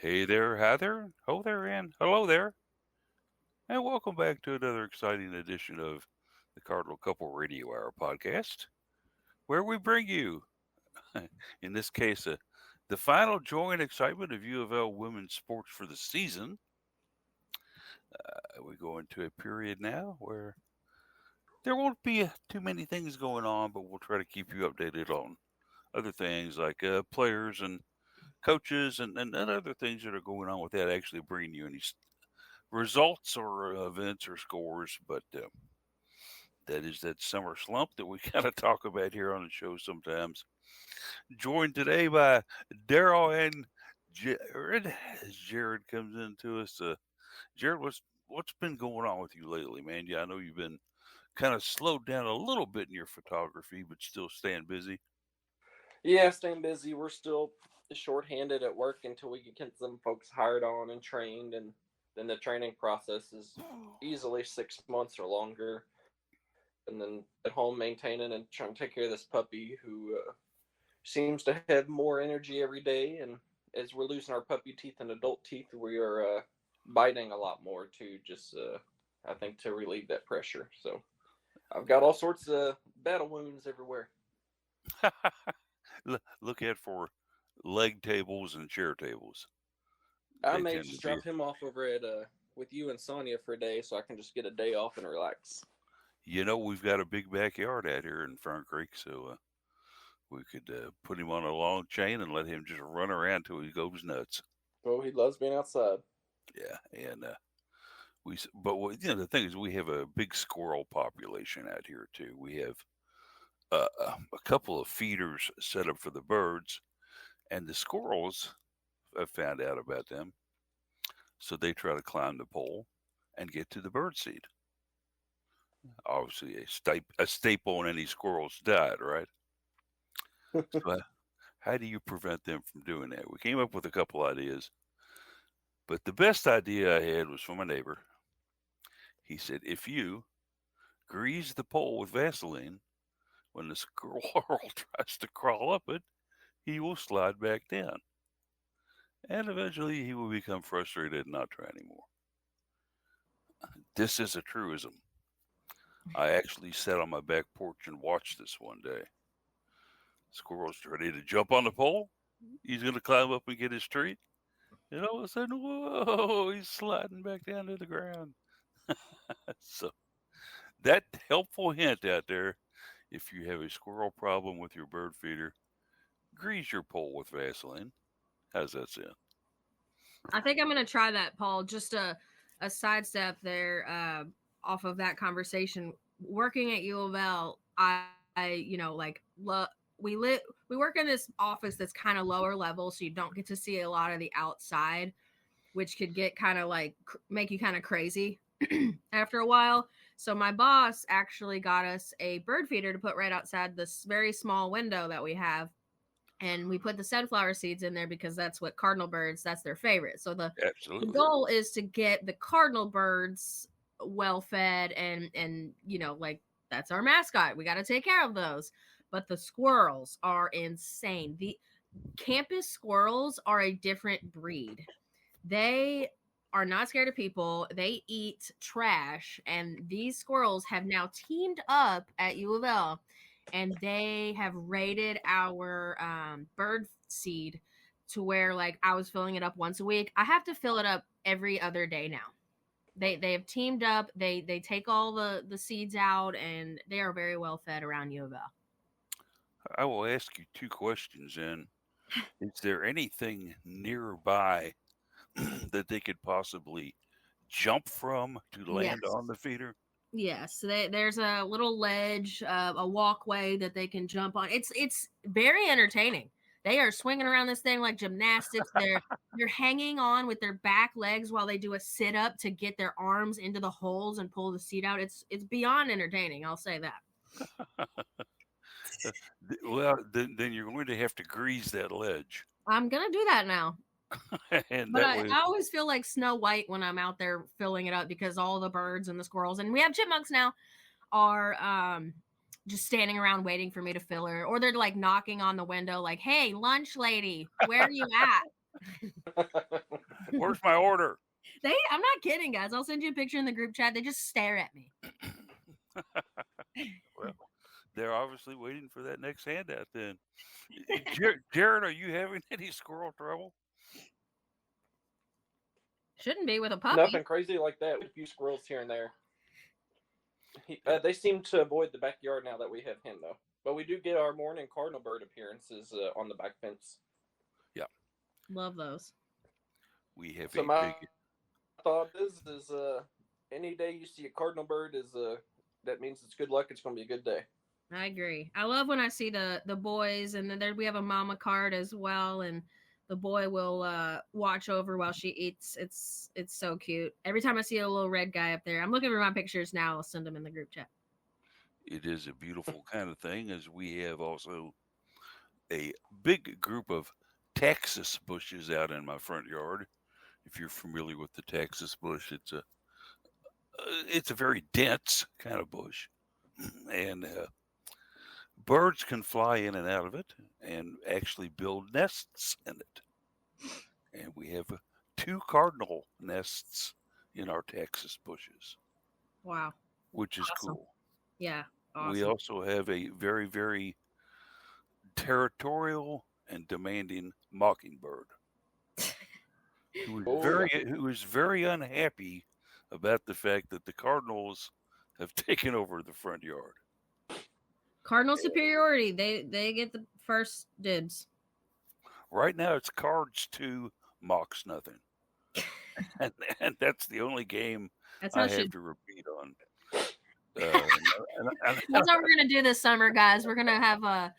Hey there, hi there, ho there, and hello there, and welcome back to another exciting edition of the Cardinal Couple Radio Hour podcast, where we bring you, in this case, the final joy and excitement of U of L women's sports for the season. We go into a period now where there won't be too many things going on, but we'll try to keep you updated on other things like players and coaches and other things that are going on without actually bringing you any results or events or scores, but that is that summer slump that we kind of talk about here on the show sometimes. Joined today by Daryl and Jared. As Jared comes into us, Jared, what's been going on with you lately, man? Yeah, I know you've been kind of slowed down a little bit in your photography, but still staying busy. Yeah, staying busy. We're still shorthanded at work until we can get some folks hired on and trained, and then the training process is easily 6 months or longer. And then at home maintaining and trying to take care of this puppy who seems to have more energy every day. And as we're losing our puppy teeth and adult teeth, we are biting a lot more too. Just I think to relieve that pressure. So I've got all sorts of battle wounds everywhere. Look out for leg tables and chair tables. I They may tend to just be. drop him off over at with you and Sonia for a day, so I can just get a day off and relax. We've got a big backyard out here in Fern Creek, so we could put him on a long chain and let him just run around till he goes nuts. Oh, he loves being outside. Yeah, and the thing is, we have a big squirrel population out here too. We have a couple of feeders set up for the birds, and the squirrels have found out about them, so they try to climb the pole and get to the bird seed. Obviously, a staple in any squirrel's diet, right? So, how do you prevent them from doing that? We came up with a couple ideas, but the best idea I had was from a neighbor. He said, if you grease the pole with Vaseline, when the squirrel tries to crawl up it, he will slide back down. And eventually he will become frustrated and not try anymore. This is a truism. I actually sat on my back porch and watched this one day. Squirrel's ready to jump on the pole. He's going to climb up and get his treat. And all of a sudden, whoa, he's sliding back down to the ground. So, that helpful hint out there, if you have a squirrel problem with your bird feeder, grease your pole with Vaseline. How's that sound? I think I'm going to try that, Paul. Just a sidestep there off of that conversation. Working at U of L, we work in this office that's kind of lower level, so you don't get to see a lot of the outside, which could get kind of like make you kind of crazy after a while. So my boss actually got us a bird feeder to put right outside this very small window that we have, and we put the sunflower seeds in there because that's what cardinal birds, that's their favorite. So the Absolutely. goal is to get the cardinal birds well fed, and like that's our mascot, we got to take care of those. But the squirrels are insane. The campus squirrels are a different breed. They are not scared of people. They eat trash, and these squirrels have now teamed up at U of L, and they have raided our bird seed to where, like, I was filling it up once a week. I have to fill it up every other day now. They have teamed up. They take all the seeds out, and they are very well fed around U of L. I will ask you two questions then. Is there anything nearby that they could possibly jump from to land Yes. on the feeder? Yes, there's a little ledge, a walkway that they can jump on. It's very entertaining. They are swinging around this thing like gymnastics. They're hanging on with their back legs while they do a sit up to get their arms into the holes and pull the seat out. It's beyond entertaining. I'll say that. Well, then you're going to have to grease that ledge, I'm gonna do that now. and But that I, way, I always feel like Snow White when I'm out there filling it up because all the birds and the squirrels, and we have chipmunks now, are just standing around waiting for me to fill her, or they're like knocking on the window like, hey, lunch lady, where are you at? Where's my order? I'm not kidding, guys. I'll send you a picture in the group chat. They just stare at me. Well, they're obviously waiting for that next handout then. Jared, are you having any squirrel trouble? Shouldn't be with a puppy. Nothing crazy like that. A few squirrels here and there. They seem to avoid the backyard now that we have him, though. But we do get our morning cardinal bird appearances on the back fence. Yeah. Love those. We have So a my big... thought is any day you see a cardinal bird that means it's good luck. It's going to be a good day. I agree. I love when I see the boys, and then we have a mama card as well, and the boy will watch over while she eats. It's so cute. Every time I see a little red guy up there, I'm looking for my pictures now. I'll send them in the group chat. It is a beautiful kind of thing, as we have also a big group of Texas bushes out in my front yard. If you're familiar with the Texas bush, it's a very dense kind of bush, and birds can fly in and out of it and actually build nests in it. And we have 2 cardinal nests in our Texas bushes. Wow. Which is Awesome. cool. Yeah. Awesome. We also have a very, very territorial and demanding mockingbird who is very unhappy about the fact that the Cardinals have taken over the front yard. Cardinal superiority. They get the first dibs. Right now it's cards 2, mocks nothing. and that's the only game I have to repeat on. That's what we're going to do this summer, guys. We're going to have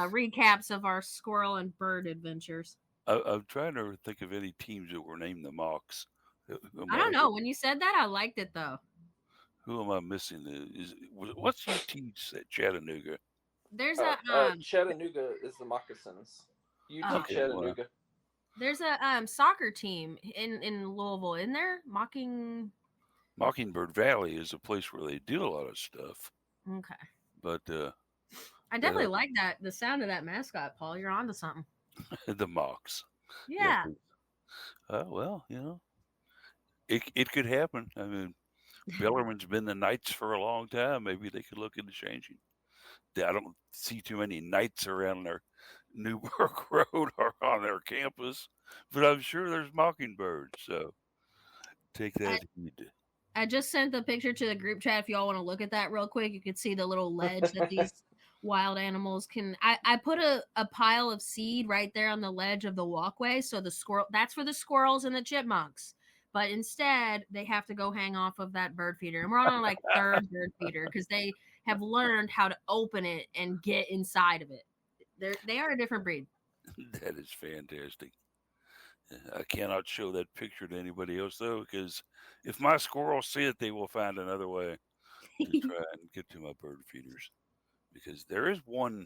recaps of our squirrel and bird adventures. I'm trying to think of any teams that were named the Mocks. I don't know. When you said that, I liked it, though. Who am I missing? What's UT's at Chattanooga? There's Chattanooga is the Moccasins. UT Chattanooga. Well, there's a soccer team in Louisville. Isn't there? Mockingbird Valley is a place where they do a lot of stuff. Okay. But I definitely like that. The sound of that mascot, Paul. You're onto something. The Mocks. Yeah. Well, it could happen. I mean, Bellarmine's been the Knights for a long time. Maybe they could look into changing. I don't see too many Knights around their Newburgh Road or on their campus, but I'm sure there's Mockingbirds. So take that heed. I just sent the picture to the group chat. If y'all want to look at that real quick, you can see the little ledge that these wild animals can. I put a pile of seed right there on the ledge of the walkway. So that's for the squirrels and the chipmunks. But instead, they have to go hang off of that bird feeder. And we're on like 3rd bird feeder because they have learned how to open it and get inside of it. They are a different breed. That is fantastic. I cannot show that picture to anybody else, though, because if my squirrels see it, they will find another way to try and get to my bird feeders. Because there is one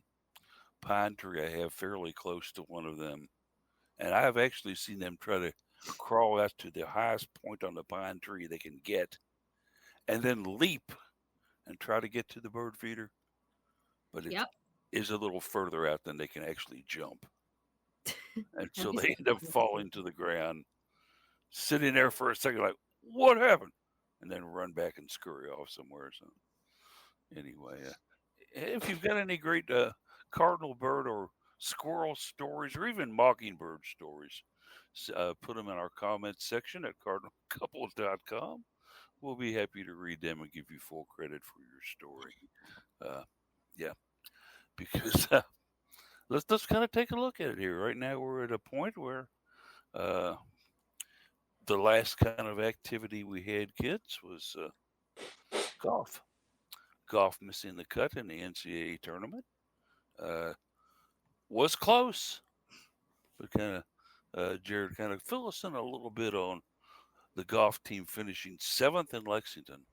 pine tree I have fairly close to one of them, and I have actually seen them try to crawl out to the highest point on the pine tree they can get, and then leap and try to get to the bird feeder. But it is a little further out than they can actually jump. And so they end up falling to the ground, sitting there for a second like, what happened? And then run back and scurry off somewhere. So anyway, if you've got any great cardinal bird or squirrel stories or even mockingbird stories, put them in our comments section at cardinalcouples.com. We'll be happy to read them and give you full credit for your story. Because let's kind of take a look at it here. Right now we're at a point where the last kind of activity we had, kids, was golf. Golf missing the cut in the NCAA tournament. Was close. But Jared, kind of fill us in a little bit on the golf team finishing 7th in Lexington.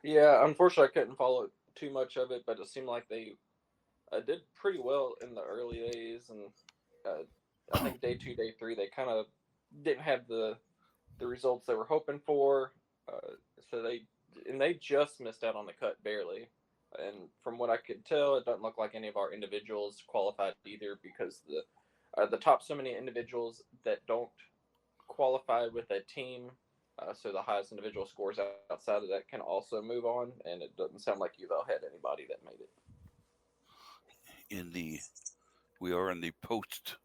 Yeah, unfortunately, I couldn't follow too much of it, but it seemed like they did pretty well in the early days, and I think day 2, day 3, they kind of didn't have the results they were hoping for. So they just missed out on the cut barely. And from what I could tell, it doesn't look like any of our individuals qualified either, because the top so many individuals that don't qualify with a team, so the highest individual scores outside of that can also move on. And it doesn't sound like Uville had anybody that made it. We are in the post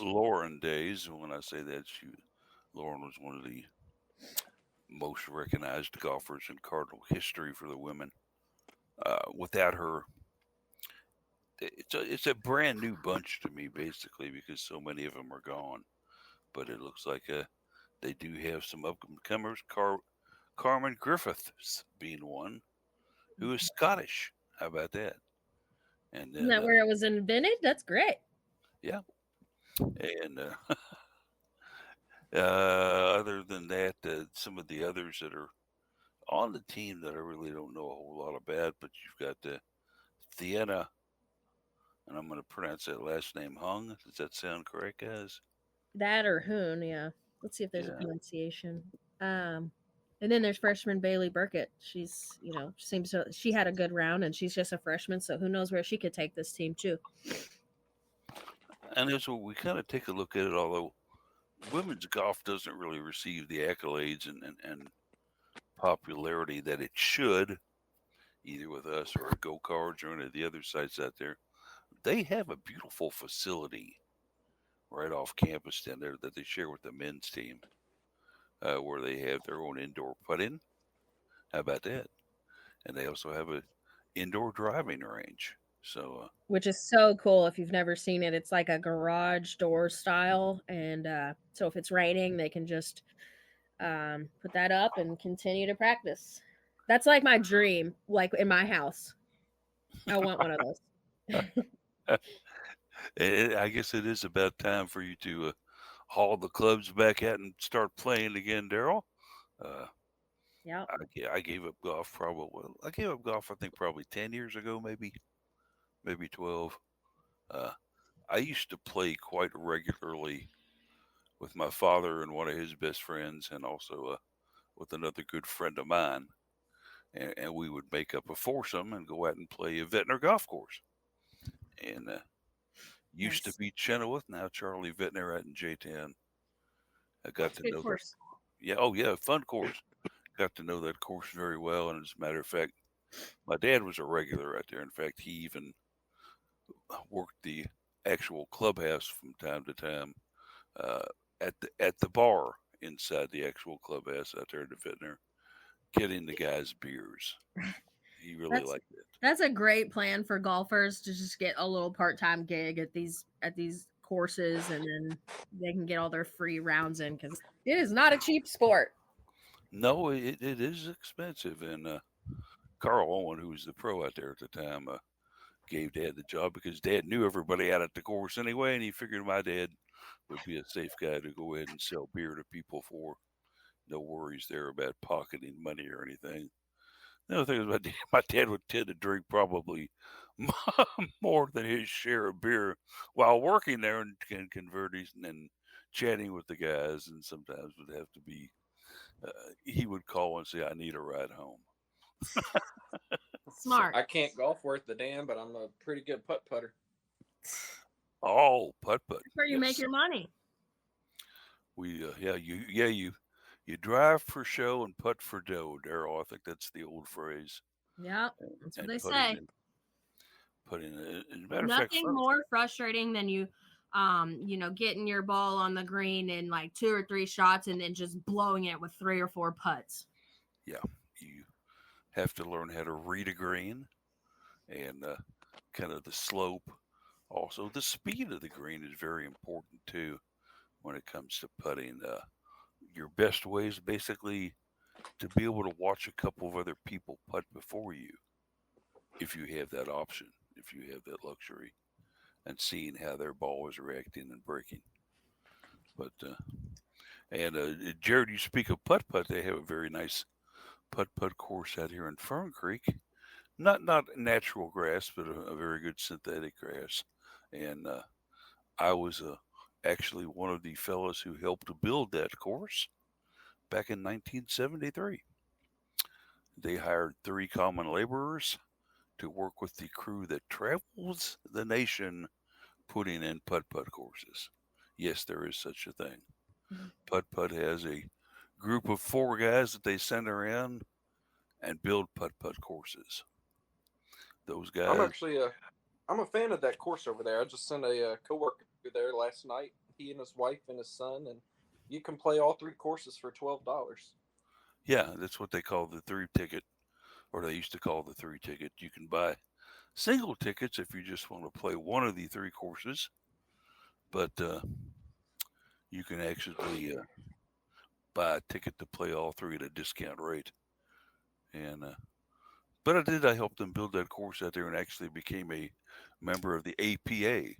Lauren days. When I say that, Lauren was one of the most recognized golfers in Cardinal history for the women. Without her, it's a brand new bunch to me, basically, because so many of them are gone. But it looks like they do have some upcomers. Carmen Griffiths being one, who is Scottish. How about that? And Isn't then, that where it was invented? That's great. yeah, and other than that, some of the others that are on the team that I really don't know a whole lot about, but you've got Thiena, and I'm going to pronounce that last name Hung. Does that sound correct, guys? That or Hoon, yeah. Let's see if there's a Yeah. pronunciation. And then there's freshman Bailey Burkett. She's, she had a good round, and she's just a freshman, so who knows where she could take this team too. And as we kind of take a look at it, although women's golf doesn't really receive the accolades and popularity that it should, either with us or Go Cards or any of the other sites out there, they have a beautiful facility right off campus down there that they share with the men's team, where they have their own indoor putting. How about that? And they also have a indoor driving range. So, which is so cool if you've never seen it. It's like a garage door style, and so if it's raining, they can just put that up and continue to practice. That's like my dream, like in my house. I want one of those. I guess it is about time for you to haul the clubs back out and start playing again, Daryl. Yeah. I gave up golf I think probably 10 years ago, maybe 12. I used to play quite regularly with my father and one of his best friends, and also with another good friend of mine. And we would make up a foursome and go out and play a Vintner golf course. And used to be Chenoweth, now Charlie Vintner out in J10. I got to know course. Yeah, fun course. Got to know that course very well. And as a matter of fact, my dad was a regular out there. In fact, he even worked the actual clubhouse from time to time at the bar inside the actual clubhouse out there at the Vintner, getting the guys beers. He really liked it. That's a great plan for golfers to just get a little part-time gig at these courses, and then they can get all their free rounds in, because it is not a cheap sport. No, it is expensive. And Carl Owen, who was the pro out there at the time, gave Dad the job because Dad knew everybody out at the course anyway, and he figured my dad would be a safe guy to go ahead and sell beer to people for. No worries there about pocketing money or anything. The other thing is my dad would tend to drink probably more than his share of beer while working there and converting and chatting with the guys, and sometimes would have to be he would call and say, "I need a ride home." Smart. I can't golf worth the damn, but I'm a pretty good putt putter. Oh, putt. That's where you make your money. We you drive for show and putt for dough, Daryl. I think that's the old phrase. Yeah, that's what they say. Putting it. As a matter Nothing of fact, more frustrating than you getting your ball on the green in like 2 or 3 shots and then just blowing it with 3 or 4 putts. Yeah, you have to learn how to read a green and kind of the slope. Also, the speed of the green is very important too when it comes to putting. Your best way is basically to be able to watch a couple of other people putt before you, if you have that option, if you have that luxury, and seeing how their ball is reacting and breaking. But Jared, you speak of putt. They have a very nice putt course out here in Fern Creek. Not natural grass, but a very good synthetic grass. And I was actually one of the fellows who helped to build that course back in 1973. They hired 3 common laborers to work with the crew that travels the nation putting in putt courses. Yes, there is such a thing. Putt has a group of 4 guys that they send around and build putt courses. Those I'm guys, actually I'm a fan of that course over there. I just sent a coworker there last night. He and his wife and his son, and you can play all 3 courses for $12. yeah, that's what they call the 3 ticket, or they used to call the 3 ticket. You can buy single tickets if you just want to play one of the 3 courses, but you can actually buy a ticket to play all 3 at a discount rate. And but I helped them build that course out there and actually became a member of the APA,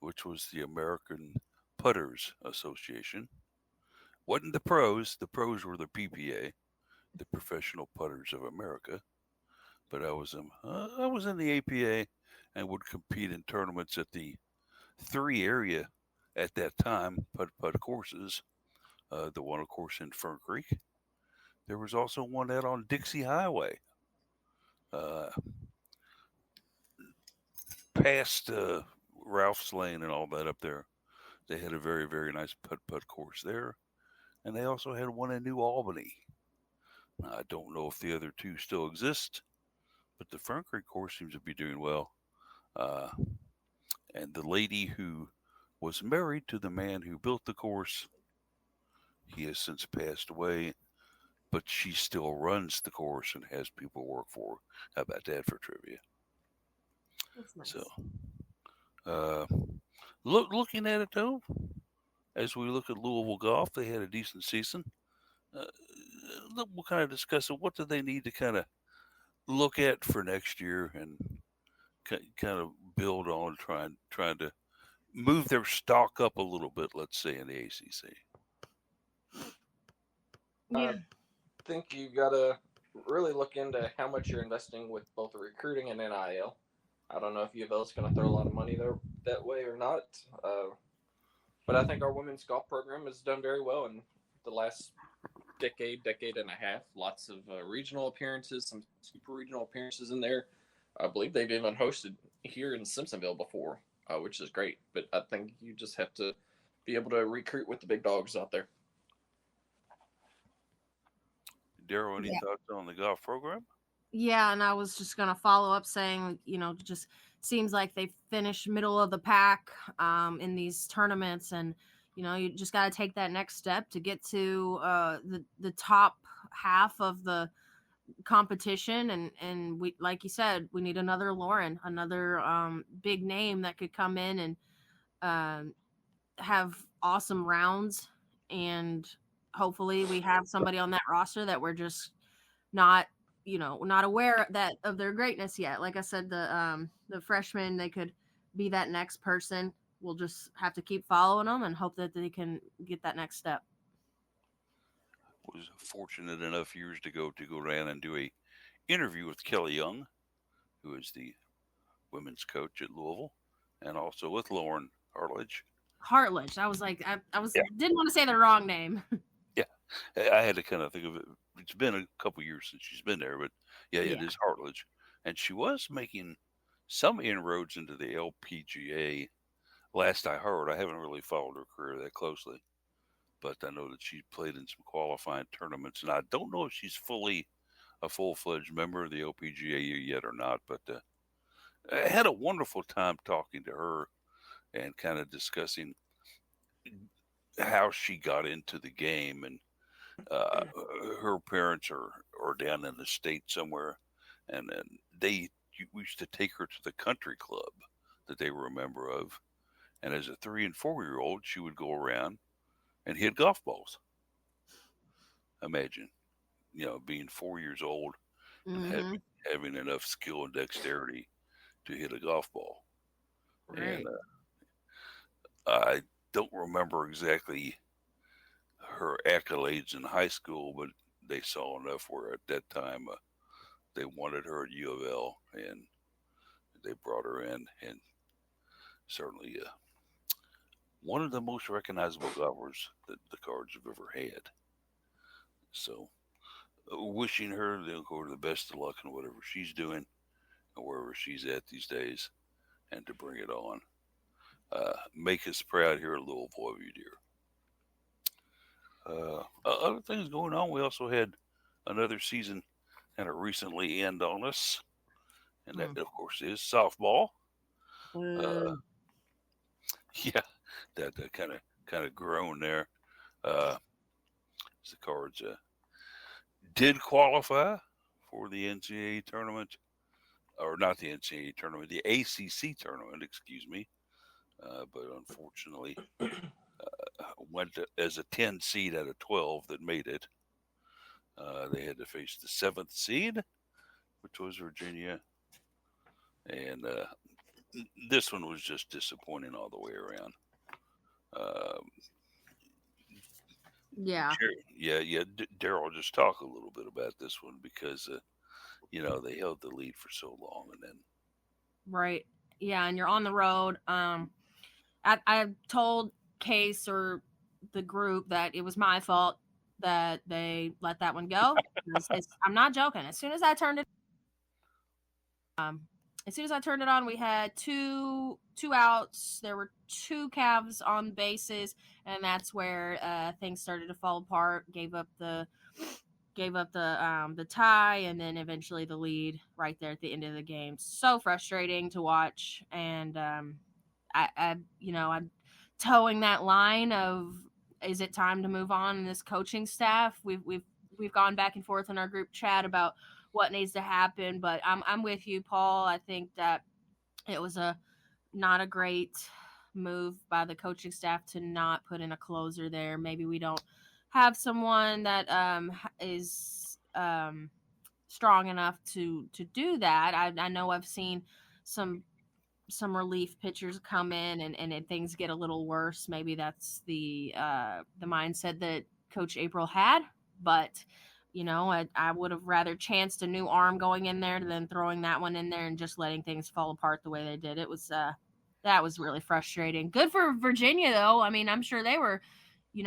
which was the American Putters Association. Wasn't the pros. The pros were the PPA, the Professional Putters of America. But I was in the APA and would compete in tournaments at the 3 area at that time putt courses. The one, of course, in Fern Creek. There was also one out on Dixie Highway, uh, past Ralph's Lane and all that up there. They had a very, very nice putt course there. And they also had one in New Albany. I don't know if the other 2 still exist, but the Fern Creek course seems to be doing well. Uh, and the lady who was married to the man who built the course, he has since passed away, but she still runs the course and has people work for her. How about that for trivia? That's nice. So, uh, looking at it though, as we look at Louisville golf, they had a decent season. Uh, we'll kind of discuss it. What do they need to kind of look at for next year and kind of build on trying to move their stock up a little bit, let's say, in the ACC. Yeah. I think you gotta really look into how much you're investing with both recruiting and NIL. I don't know if U of L is going to throw a lot of money there that way or not, but I think our women's golf program has done very well in the last decade and a half. Lots of regional appearances, some super regional appearances in there. I believe they've even hosted here in Simpsonville before, which is great. But I think you just have to be able to recruit with the big dogs out there. Daryl, any Yeah. thoughts on the golf program? Yeah, and I was just gonna follow up saying, just seems like they finished middle of the pack in these tournaments, and you just got to take that next step to get to the top half of the competition, and we, like you said, we need another Lauren, another big name that could come in and have awesome rounds, and hopefully we have somebody on that roster that we're just not not aware that of their greatness yet. Like I said, the freshmen, they could be that next person. We'll just have to keep following them and hope that they can get that next step. Was fortunate enough years ago to go down and do a interview with Kelly Young, who is the women's coach at Louisville, and also with Lauren Hartledge. Hartledge. I was like, I was Yeah. didn't want to say the wrong name. Yeah, I had to kind of think of it. It's been a couple years since she's been there, but yeah, it Yeah. is Hartledge, and she was making some inroads into the LPGA. Last I heard, I haven't really followed her career that closely, but I know that she played in some qualifying tournaments, and I don't know if she's fully a full-fledged member of the LPGA yet or not. But I had a wonderful time talking to her and kind of discussing how she got into the game. And her parents are down in the state somewhere, and we used to take her to the country club that they were a member of. And as a 3 and 4 year old, she would go around and hit golf balls. Imagine, being 4 years old and Mm-hmm. having enough skill and dexterity to hit a golf ball. Right. And I don't remember exactly her accolades in high school, but they saw enough where at that time they wanted her at U of L, and they brought her in, and certainly one of the most recognizable golfers that the Cards have ever had. So, wishing her the best of luck in whatever she's doing and wherever she's at these days, and to bring it on. Make us proud here at Louisville of you, dear. Other things going on. We also had another season kind of recently end on us, and that, of course, is softball. Yeah, that kind of grown there. Uh, the Cards did qualify for the NCAA tournament, or not the NCAA tournament, the ACC tournament, excuse me. But unfortunately, went as a 10 seed out of 12 that made it. They had to face the 7th seed, which was Virginia. And this one was just disappointing all the way around. Yeah. Daryl, just talk a little bit about this one because, they held the lead for so long and then. Right. Yeah, and you're on the road. I told Case or the group that it was my fault that they let that one go. I'm not joking. As soon as I turned it on, we had two outs. There were 2 Cavs on bases, and that's where things started to fall apart. Gave up the tie, and then eventually the lead right there at the end of the game. So frustrating to watch, and I'm towing that line of, is it time to move on in this coaching staff? We've gone back and forth in our group chat about what needs to happen, but I'm with you, Paul. I think that it was not a great move by the coaching staff to not put in a closer there. Maybe we don't have someone that is strong enough to do that. I know I've seen some relief pitchers come in and things get a little worse. Maybe that's the mindset that Coach April had, but I would have rather chanced a new arm going in there than throwing that one in there and just letting things fall apart the way they did. It was that was really frustrating. Good for Virginia though. I mean, I'm sure they were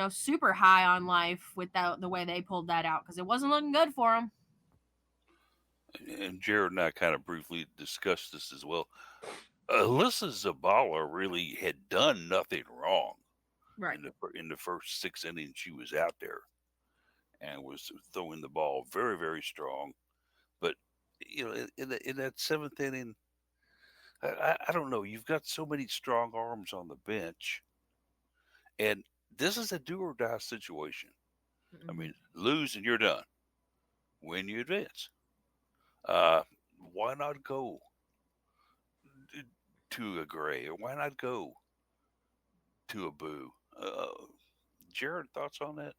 super high on life with the way they pulled that out, because it wasn't looking good for them. And Jared and I kind of briefly discussed this as well. Alyssa Zabala really had done nothing wrong, right, in the first 6 innings she was out there, and was throwing the ball very, very strong. But in that 7th inning, I don't know. You've got so many strong arms on the bench, and this is a do or die situation. Mm-hmm. I mean, lose and you're done. Win, you advance. Why not go to a Gray, or why not go to a Boo? Jared, thoughts on that?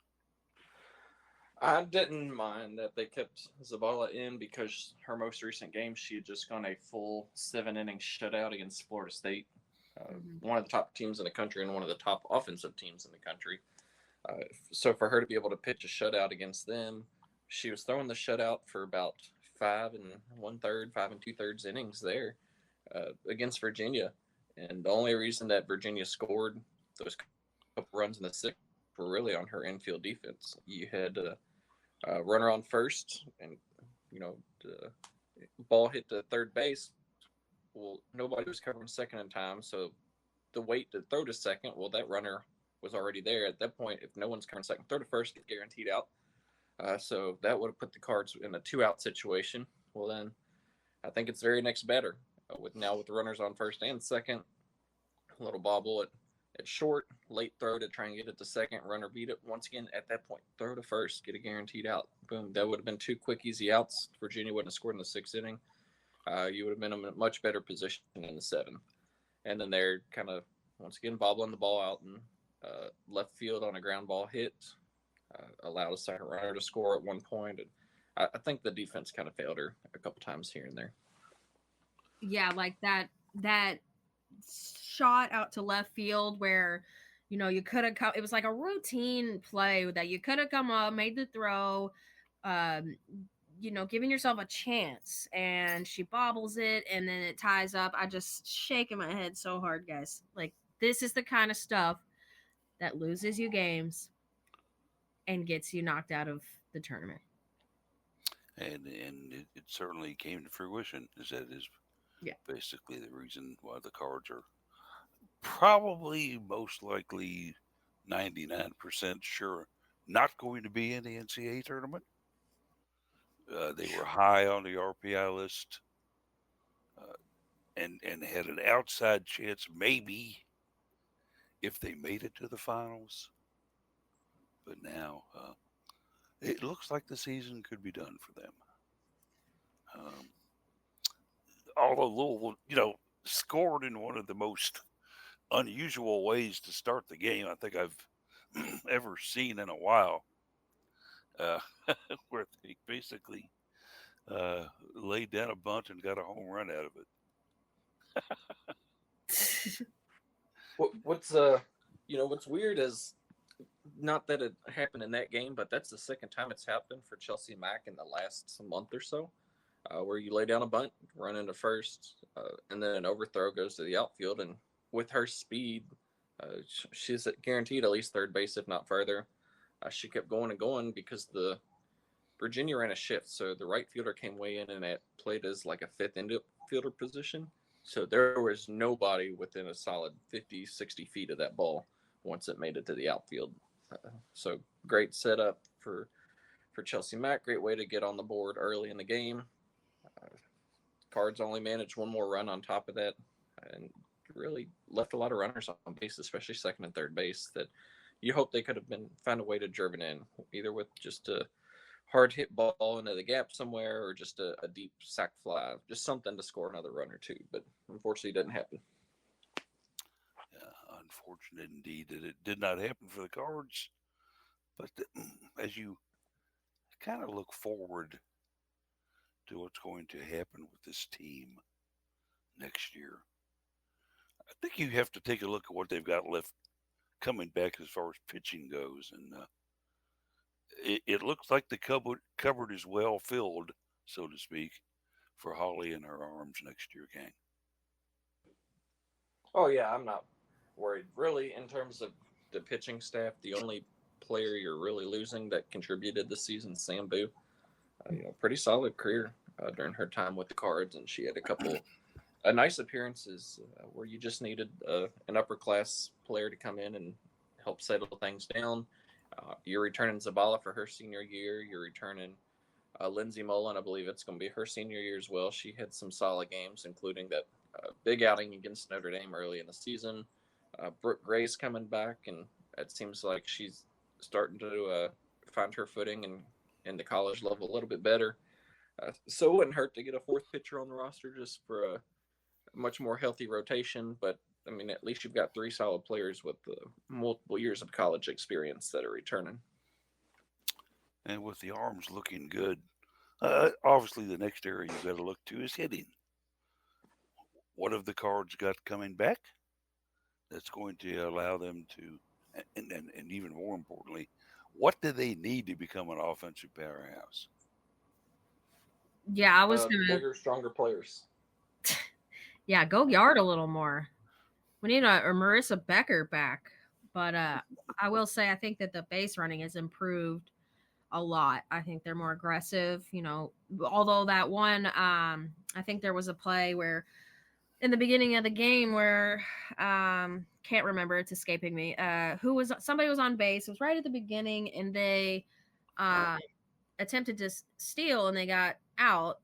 I didn't mind that they kept Zabala in because her most recent game, she had just gone a full 7-inning shutout against Florida State, one of the top teams in the country and one of the top offensive teams in the country. So for her to be able to pitch a shutout against them, she was throwing the shutout for about 5 2/3 innings there against Virginia. And the only reason that Virginia scored those couple runs in the 6th were really on her infield defense. You had runner on first, and the ball hit the third base. Well, nobody was covering second in time, so the wait to throw to second, well, that runner was already there at that point. If no one's covering second, throw to first, get guaranteed out. So that would have put the Cards in a 2-out situation. Well, then I think it's very next batter with the runners on first and second. A little bobble at short, late throw to try and get it to second. Runner beat it once again. At that point, throw to first, get a guaranteed out. Boom. That would have been 2 quick, easy outs. Virginia wouldn't have scored in the 6th inning. You would have been in a much better position in the 7th. And then they're kind of, once again, bobbling the ball out in left field on a ground ball hit. Allowed a second runner to score at one point. And I think the defense kind of failed her a couple times here and there. Yeah, like that shot out to left field where you could have come, it was like a routine play that you could have come up, made the throw, giving yourself a chance, and she bobbles it and then it ties up. I just shaking my head so hard, guys. Like, this is the kind of stuff that loses you games and gets you knocked out of the tournament. And it certainly came to fruition. Is basically the reason why the Cards are probably most likely 99% sure not going to be in the NCAA tournament. They were high on the RPI list, and had an outside chance maybe if they made it to the finals. But now it looks like the season could be done for them. Although Louisville, scored in one of the most unusual ways to start the game I think I've ever seen in a while, where they basically laid down a bunt and got a home run out of it. What's weird is not that it happened in that game, but that's the second time it's happened for Chelsea Mack in the last month or so, where you lay down a bunt, run into first, and then an overthrow goes to the outfield, and with her speed, she's guaranteed at least third base, if not further. She kept going and going because the Virginia ran a shift, so the right fielder came way in and it played as like a fifth infielder position. So there was nobody within a solid 50, 60 feet of that ball once it made it to the outfield. So great setup for Chelsea Mack. Great way to get on the board early in the game. Cards only managed one more run on top of that, and really left a lot of runners on base, especially second and third base, that you hope they could have found a way to driven in, either with just a hard hit ball into the gap somewhere or just a deep sac fly, just something to score another run or two. But unfortunately, it didn't happen. Unfortunate indeed that it did not happen for the Cards. But as you kind of look forward to what's going to happen with this team next year, I think you have to take a look at what they've got left coming back as far as pitching goes. And it looks like the cupboard is well filled, so to speak, for Holly and her arms next year, gang. Oh, yeah, I'm not worried. Really, in terms of the pitching staff, the only player you're really losing that contributed this season, Sam Boo. Pretty solid career during her time with the Cards, and she had a couple nice appearances where you just needed an upper class player to come in and help settle things down. You're returning Zabala for her senior year. You're returning Lindsay Mullen. I believe it's going to be her senior year as well. She had some solid games, including that big outing against Notre Dame early in the season. Brooke Gray's coming back, and it seems like she's starting to find her footing and in the college level a little bit better. So it wouldn't hurt to get a fourth pitcher on the roster just for a much more healthy rotation. But I mean, at least you've got three solid players with multiple years of college experience that are returning. And with the arms looking good, obviously the next area you've got to look to is hitting. What have the Cards got coming back that's going to allow them to, and even more importantly, what do they need to become an offensive powerhouse? Yeah, I was gonna bigger, stronger players. Yeah, go yard a little more. We need a Marissa Becker back. But I will say I think that the base running has improved a lot. I think they're more aggressive, although that one I think there was a play where in the beginning of the game where can't remember, it's escaping me. Somebody was on base. It was right at the beginning and they attempted to steal and they got out.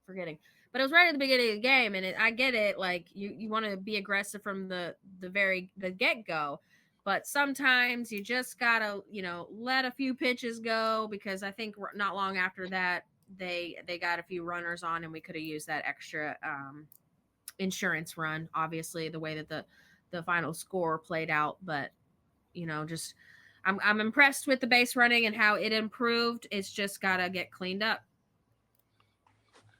Forgetting. But it was right at the beginning of the game, and I get it. Like you want to be aggressive from the get go, but sometimes you just gotta let a few pitches go, because I think not long after that they got a few runners on, and we could have used that extra insurance run. Obviously, the way that the final score played out, but just I'm impressed with the base running and how it improved. It's just gotta get cleaned up.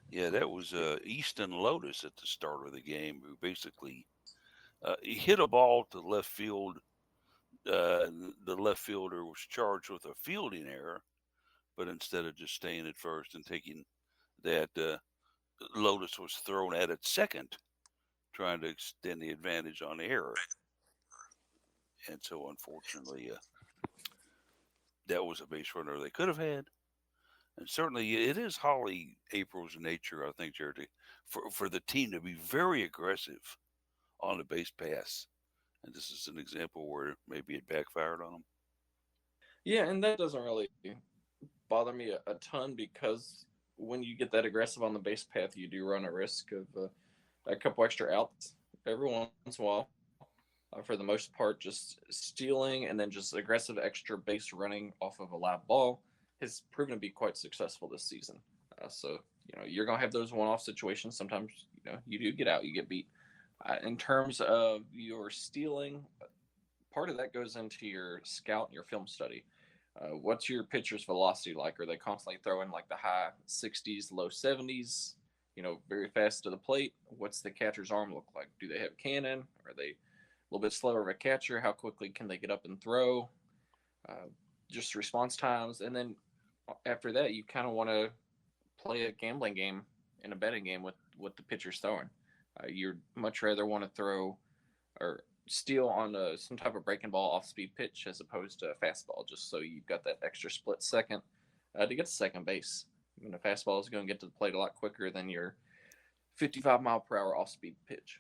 Yeah, that was Easton Lotus at the start of the game, who basically he hit a ball to left field. The left fielder was charged with a fielding error, but instead of just staying at first and taking that, Lotus was thrown at second, trying to extend the advantage on the error. And so, unfortunately, that was a base runner they could have had. And certainly, it is Holly April's nature, I think, Jared, for the team to be very aggressive on the base pass. And this is an example where maybe it backfired on them. Yeah, and that doesn't really bother me a ton because when you get that aggressive on the base path, you do run a risk of a couple extra outs every once in a while. For the most part, just stealing and then just aggressive extra base running off of a live ball has proven to be quite successful this season. So you're gonna have those one-off situations. Sometimes you do get out, you get beat. In terms of your stealing, part of that goes into your scout and your film study. What's your pitcher's velocity like? Are they constantly throwing like the high 60s, low 70s? Very fast to the plate. What's the catcher's arm look like? Do they have cannon? Are they a little bit slower of a catcher? How quickly can they get up and throw? Uh, just response times, and then after that, you kind of want to play a gambling game and a betting game with what the pitcher's throwing. You'd much rather want to throw or steal on some type of breaking ball off speed pitch as opposed to a fastball, just so you've got that extra split second to get to second base. A fastball is going to get to the plate a lot quicker than your 55-mile-per-hour off speed pitch.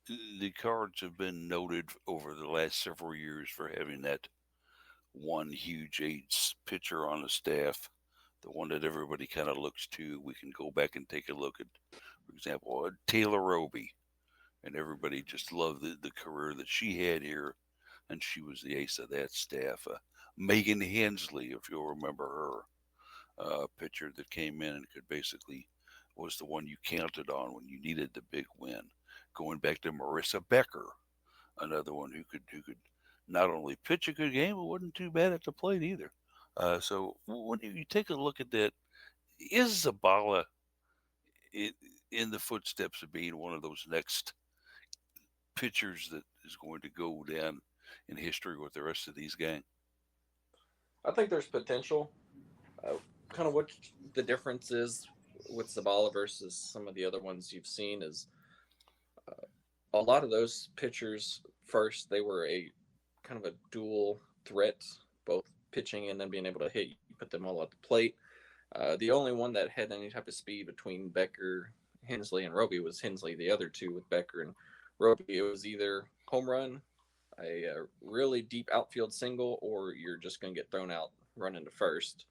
The Cards have been noted over the last several years for having that one huge ace pitcher on the staff, the one that everybody kind of looks to. We can go back and take a look at, for example, Taylor Roby, and everybody just loved the career that she had here, and she was the ace of that staff. Megan Hensley, if you'll remember her, pitcher that came in and could basically was the one you counted on when you needed the big win. Going back to Marissa Becker, another one who could not only pitch a good game, but wasn't too bad at the plate either. So when you take a look at that, is Zabala in, in the footsteps of being one of those next pitchers that is going to go down in history with the rest of these gang? I think there's potential. Kind of what the difference is with Zabala versus some of the other ones you've seen is a lot of those pitchers first they were a kind of a dual threat, both pitching and then being able to hit. You put them all at the plate. The only one that had any type of speed between Becker, Hensley, and Roby was Hensley. The other two with Becker and Roby, it was either home run, a really deep outfield single, or you're just going to get thrown out running to first,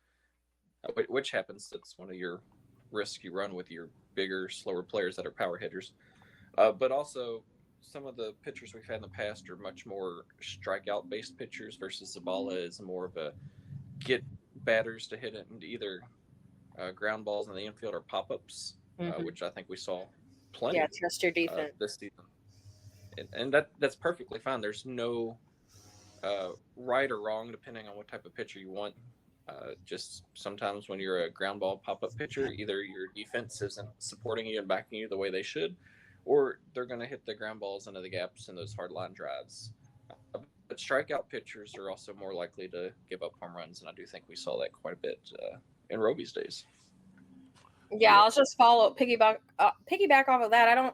which happens. That's one of your risks you run with your bigger, slower players that are power hitters. But also, some of the pitchers we've had in the past are much more strikeout based pitchers versus Zabala is more of a get batters to hit it into either ground balls in the infield or pop ups, which I think we saw plenty. Yeah, trust your defense this season, and that's perfectly fine. There's no right or wrong depending on what type of pitcher you want. Just sometimes when you're a ground ball pop up pitcher, either your defense isn't supporting you and backing you the way they should, or they're going to hit the ground balls into the gaps in those hard line drives. But strikeout pitchers are also more likely to give up home runs, and I do think we saw that quite a bit in Roby's days. Yeah, I'll just piggyback off of that.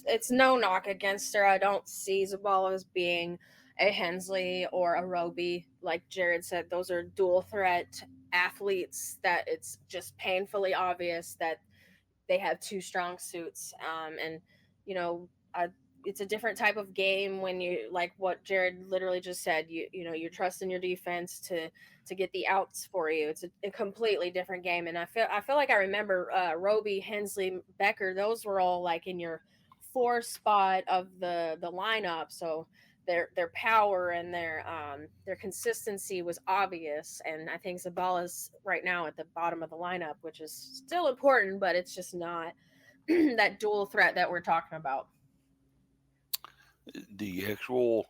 It's no knock against her. I don't see Zabala as being a Hensley or a Roby. Like Jared said, those are dual threat athletes that it's just painfully obvious that they have two strong suits. And it's a different type of game when you, like what Jared literally just said, you're trusting your defense to get the outs for you. It's a completely different game. And I feel like I remember Roby, Hensley, Becker, those were all like in your 4 spot of the lineup. So their power and their consistency was obvious. And I think Zabala's right now at the bottom of the lineup, which is still important, but it's just not that dual threat that we're talking about. The actual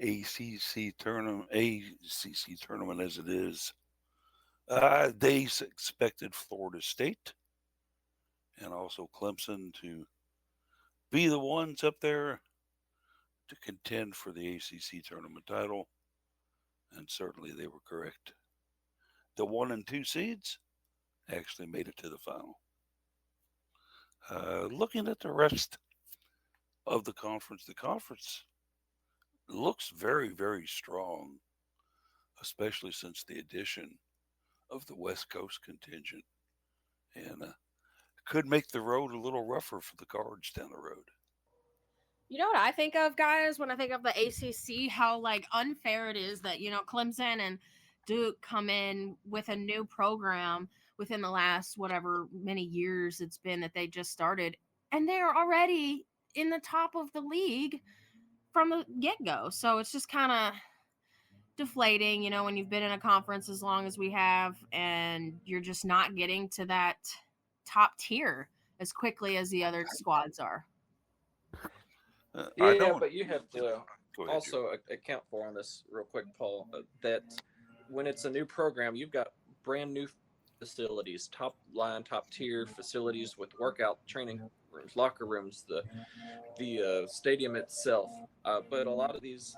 ACC tournament as it is, they expected Florida State and also Clemson to be the ones up there to contend for the ACC tournament title, and certainly they were correct. The 1 and 2 seeds actually made it to the final. Looking at the rest of the conference looks very, very strong, especially since the addition of the West Coast contingent, and could make the road a little rougher for the Cards down the road. You know what I think of, guys, when I think of the ACC? How like unfair it is that Clemson and Duke come in with a new program within the last whatever many years it's been that they just started, and they're already in the top of the league from the get go. So it's just kind of deflating, when you've been in a conference as long as we have, and you're just not getting to that top tier as quickly as the other squads are. I Yeah, don't. but you have to Go ahead, Joe. also account for on this real quick, Paul, that when it's a new program, you've got brand new facilities, top line, top tier facilities with workout training rooms, locker rooms, the stadium itself. But a lot of these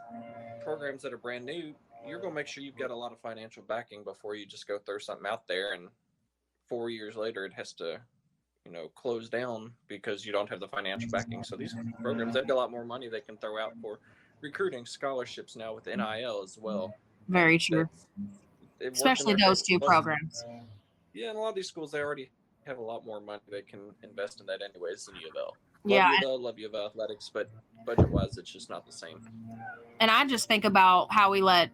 programs that are brand new, you're going to make sure you've got a lot of financial backing before you just go throw something out there, and 4 years later it has to close down because you don't have the financial backing. So these programs, they've got a lot more money they can throw out for recruiting, scholarships now with NIL as well. Very true. Especially those two programs. Yeah, and a lot of these schools, they already have a lot more money they can invest in that anyways than U of L. Love U of L athletics, but budget-wise, it's just not the same. And I just think about how we let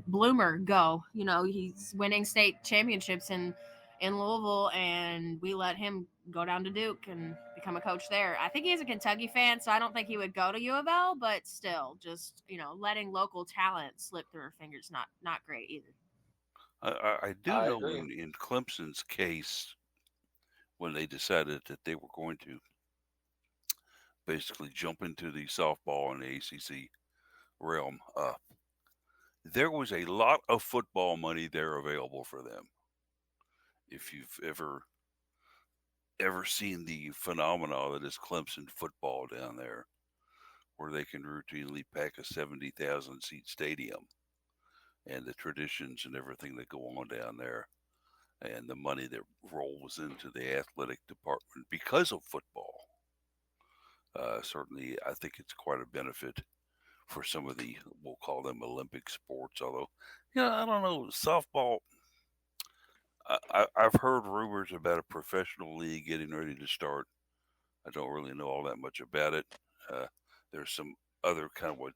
Bloomer go. He's winning state championships in Louisville, and we let him go down to Duke and become a coach there. I think he's a Kentucky fan, so I don't think he would go to U of L, but still, just letting local talent slip through our fingers, not great either. I do know in Clemson's case, when they decided that they were going to basically jump into the softball and the ACC realm, there was a lot of football money there available for them. If you've ever seen the phenomena that is Clemson football down there, where they can routinely pack a 70,000 seat stadium, and the traditions and everything that go on down there, and the money that rolls into the athletic department because of football. Certainly, I think it's quite a benefit for some of the, we'll call them Olympic sports. Although, I don't know, softball. I've heard rumors about a professional league getting ready to start. I don't really know all that much about it. There's some other kind of what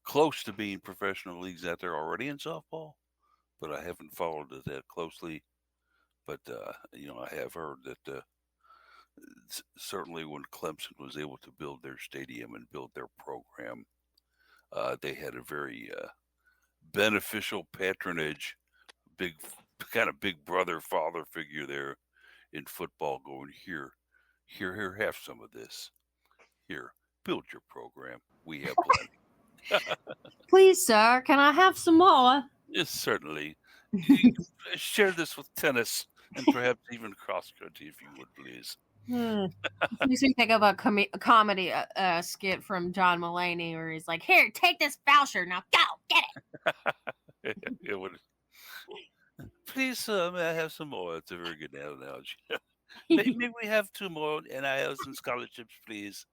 close to being professional leagues out there already in softball, but I haven't followed it that closely. But I have heard that certainly when Clemson was able to build their stadium and build their program, they had a very beneficial patronage, big big brother father figure there in football, going here, have some of this. Here, build your program. We have plenty. Please, sir, can I have some more? Yes, certainly. Share this with tennis and perhaps even cross country, if you would, please. Makes me think of a comedy skit from John Mulaney where he's like, "Here, take this voucher. Now go, get it." It would. Please, may I have some more? It's a very good analogy. May we have 2 more NILs and scholarships, please?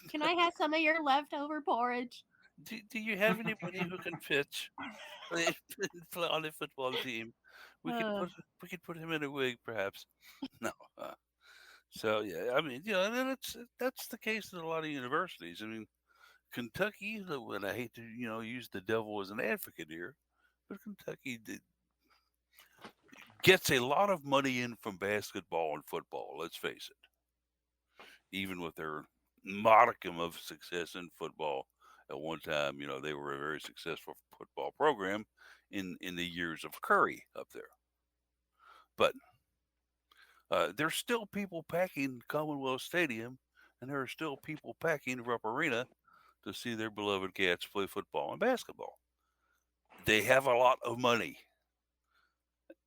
Can I have some of your leftover porridge? Do you have anybody who can pitch on a football team? We could put him in a wig, perhaps. No. So yeah, I mean, that's the case in a lot of universities. I mean, Kentucky, and I hate to use the devil as an advocate here, but Kentucky gets a lot of money in from basketball and football. Let's face it. Even with their modicum of success in football, at one time, they were a very successful football program in the years of Curry up there. But there's still people packing Commonwealth Stadium, and there are still people packing Rupp Arena to see their beloved Cats play football and basketball. They have a lot of money.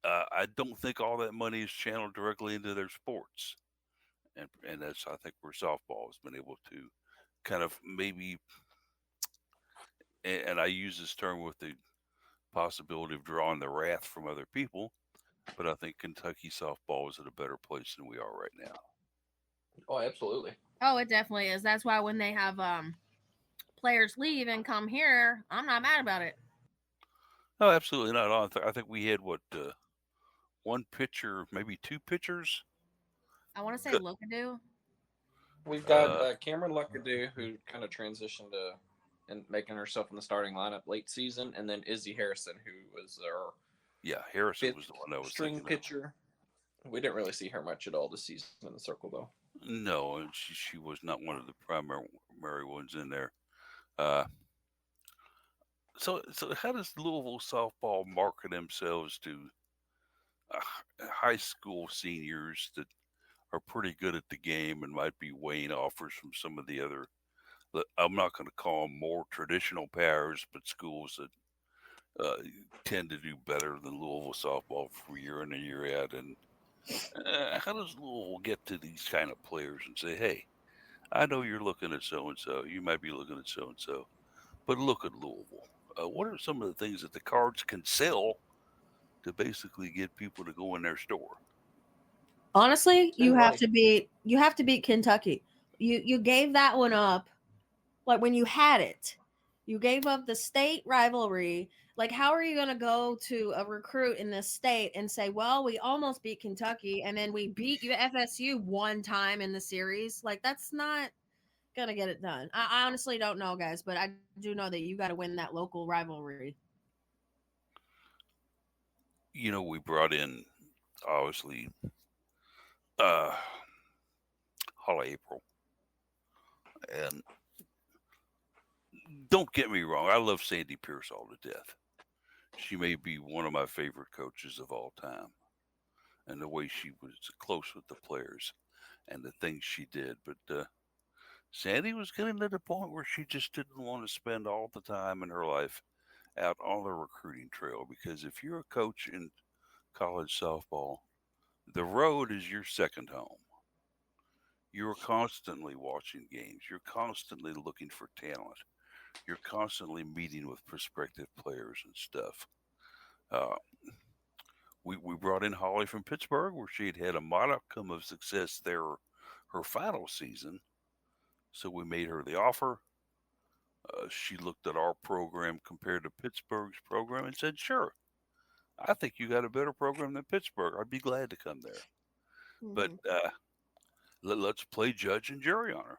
I don't think all that money is channeled directly into their sports. And that's, I think, where softball has been able to kind of maybe, and I use this term with the possibility of drawing the wrath from other people, but I think Kentucky softball is at a better place than we are right now. Oh, absolutely. Oh, it definitely is. That's why when they have players leave and come here, I'm not mad about it. No, absolutely not. I think we had one pitcher, maybe 2 pitchers. I want to say Lokadu. We've got Cameron Luckadoo, who kind of transitioned to and making herself in the starting lineup late season, and then Izzy Harrison, who was our Harrison was the one I was string thinking pitcher. We didn't really see her much at all this season in the circle, though. No, and she was not one of the primary ones in there. Uh, so how does Louisville softball market themselves to high school seniors that are pretty good at the game and might be weighing offers from some of the other, I'm not going to call them more traditional powers, but schools that tend to do better than Louisville softball for year in and year out? And how does Louisville get to these kind of players and say, hey, I know you're looking at so-and-so, you might be looking at so-and-so, but look at Louisville. What are some of the things that the Cards can sell to basically get people to go in their store? Honestly, you have to beat Kentucky. You gave that one up, like when you had it. You gave up the state rivalry. Like, how are you going to go to a recruit in this state and say, well, we almost beat Kentucky and then we beat FSU one time in the series? Like, that's not going to get it done. I honestly don't know, guys, but I do know that you got to win that local rivalry. You know, we brought in, obviously, Holly April. And don't get me wrong, I love Sandy Pearsall to death. She may be one of my favorite coaches of all time. And the way she was close with the players and the things she did. But Sandy was getting to the point where she just didn't want to spend all the time in her life out on the recruiting trail. Because if you're a coach in college softball, the road is your second home. You're constantly watching games. You're constantly looking for talent. You're constantly meeting with prospective players and stuff. We brought in Holly from Pittsburgh, where she had a modicum of success there her final season. So we made her the offer. She looked at our program compared to Pittsburgh's program and said, sure, I think you got a better program than Pittsburgh. I'd be glad to come there. Mm-hmm. But let's play judge and jury on her.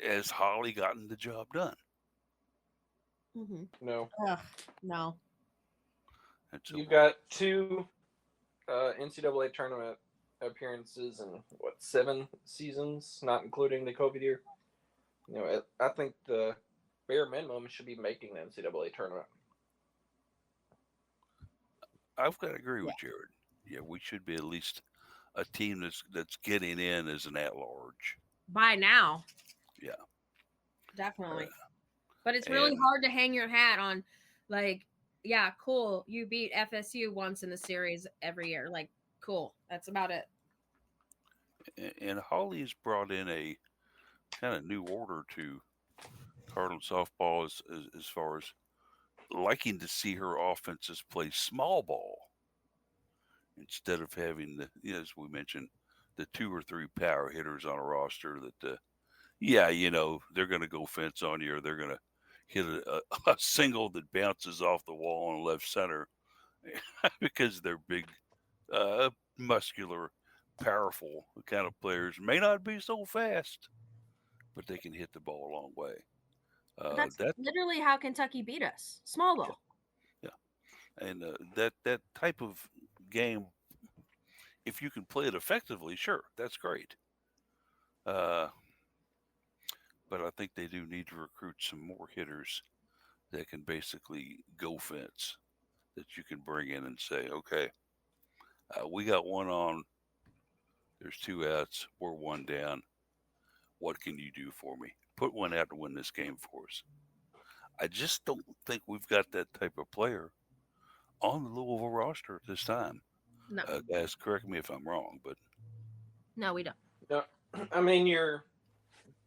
Has Holly gotten the job done? Mm-hmm. No. No. You've got 2 NCAA tournament appearances in 7 seasons, not including the COVID year. You know, I think the bare minimum should be making the NCAA tournament. I've got to agree with Jared. Yeah, we should be at least a team that's getting in as an at-large by now. Yeah, definitely. But it's really hard to hang your hat on, like, yeah, cool, you beat FSU once in the series every year. Like, cool, that's about it. And Holly's brought in a kind of new order to Cardinal softball as far as liking to see her offenses play small ball instead of having as we mentioned, the 2 or 3 power hitters on a roster that, they're going to go fence on you, or they're going to hit a single that bounces off the wall in left center because they're big, muscular, powerful kind of players. May not be so fast, but they can hit the ball a long way. That's literally how Kentucky beat us. Small ball. Yeah. And that type of game, if you can play it effectively, sure, that's great. But I think they do need to recruit some more hitters that can basically go fence, that you can bring in and say, okay, we got one on, there's 2 outs, we're 1 down. What can you do for me? Put one out to win this game for us. I just don't think we've got that type of player on the Louisville roster at this time. No. Guys, correct me if I'm wrong, but no, we don't. No, I mean, your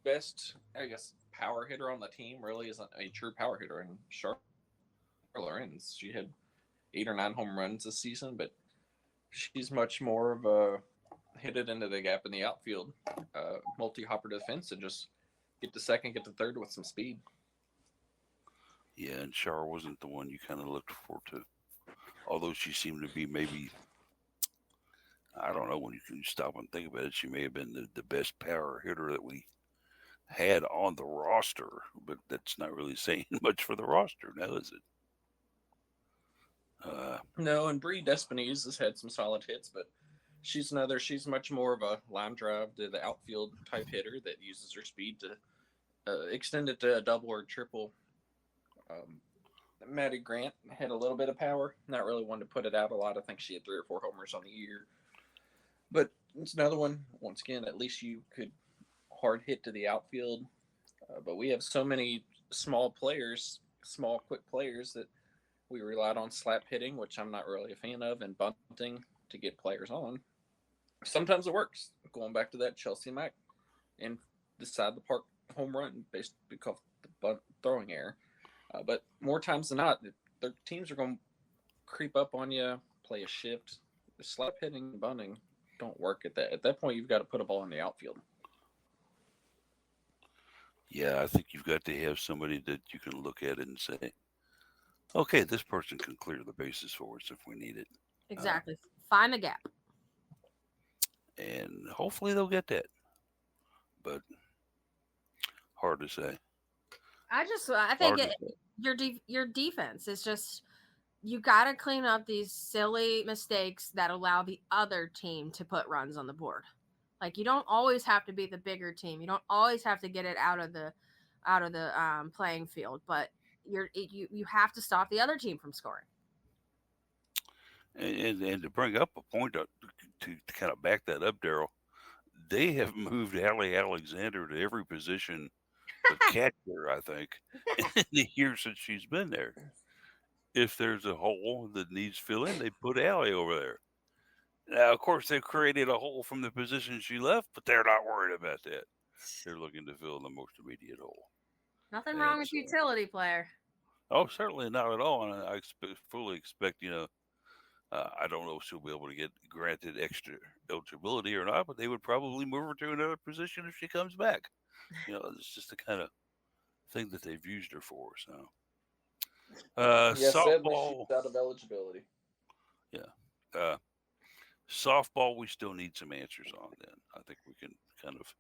best, I guess, power hitter on the team really isn't a true power hitter in Charlotte Lorenz. She had 8 or 9 home runs this season, but she's much more of a hit it into the gap in the outfield, multi-hopper defense, and just get to second, get to third with some speed. Yeah, and Char wasn't the one you kind of looked forward to, although she seemed to be maybe I don't know, when you can stop and think about it, she may have been the best power hitter that we had on the roster, but that's not really saying much for the roster now, is it? No, and Bree Despines has had some solid hits, but she's much more of a line drive to the outfield type hitter that uses her speed to extend it to a double or triple. Maddie Grant had a little bit of power, not really one to put it out a lot. I think she had 3 or 4 homers on the year, but it's another one. Once again, at least you could hard hit to the outfield. But we have so many small players, small quick players, that we relied on slap hitting, which I'm not really a fan of, and bunting to get players on. Sometimes it works. Going back to that Chelsea Mack and the side of the park home run based because of the bunt throwing error. But more times than not, the teams are going to creep up on you, play a shift. The slap hitting and bunting don't work at that. At that point, you've got to put a ball in the outfield. Yeah, I think you've got to have somebody that you can look at it and say, okay, this person can clear the bases for us if we need it. Exactly. Find the gap. And hopefully they'll get that. But hard to say. I think your defense is just, you got to clean up these silly mistakes that allow the other team to put runs on the board. Like, you don't always have to be the bigger team. You don't always have to get it out of the playing field, but you have to stop the other team from scoring. And to bring up a point to kind of back that up, Daryl, they have moved Allie Alexander to every position of catcher, I think, in the years since she's been there. If there's a hole that needs filling, they put Allie over there. Now, of course, they've created a hole from the position she left, but they're not worried about that. They're looking to fill the most immediate hole. Nothing wrong with utility player. Oh, certainly not at all. And I fully expect, I don't know if she'll be able to get granted extra eligibility or not, but they would probably move her to another position if she comes back. It's just the kind of thing that they've used her for. So, softball, she's out of eligibility. Yeah. Softball, we still need some answers on. Then I think we can kind of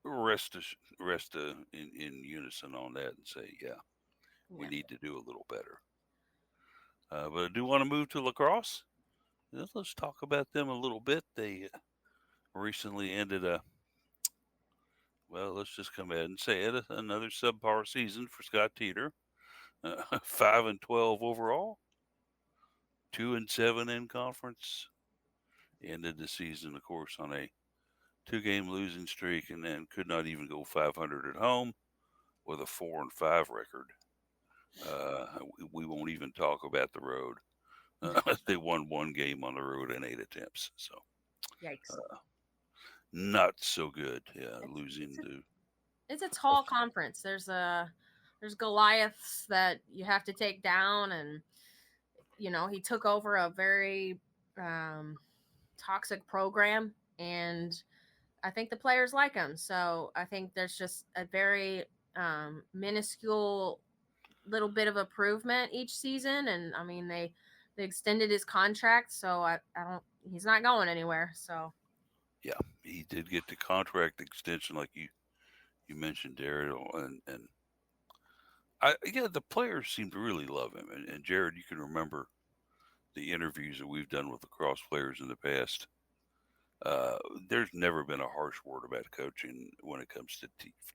rest in unison on that and say, we need to do a little better. But I do want to move to lacrosse. Let's talk about them a little bit. They recently ended let's just come ahead and say it, another subpar season for Scott Teeter. 5-12 overall, 2-7 in conference. Ended the season, of course, on a 2-game losing streak, and then could not even go 500 at home with a 4-5 record. We won't even talk about the road. They won 1 game on the road in 8 attempts. So, yikes! Not so good. Yeah, losing to. It's a tall conference. There's Goliaths that you have to take down, and he took over a very toxic program, and I think the players like him. So I think there's just a very minuscule little bit of improvement each season, and I mean they extended his contract, so I don't. He's not going anywhere. So yeah, he did get the contract extension, like you mentioned, Daryl, and the players seem to really love him. And Jared, you can remember the interviews that we've done with lacrosse players in the past. There's never been a harsh word about coaching when it comes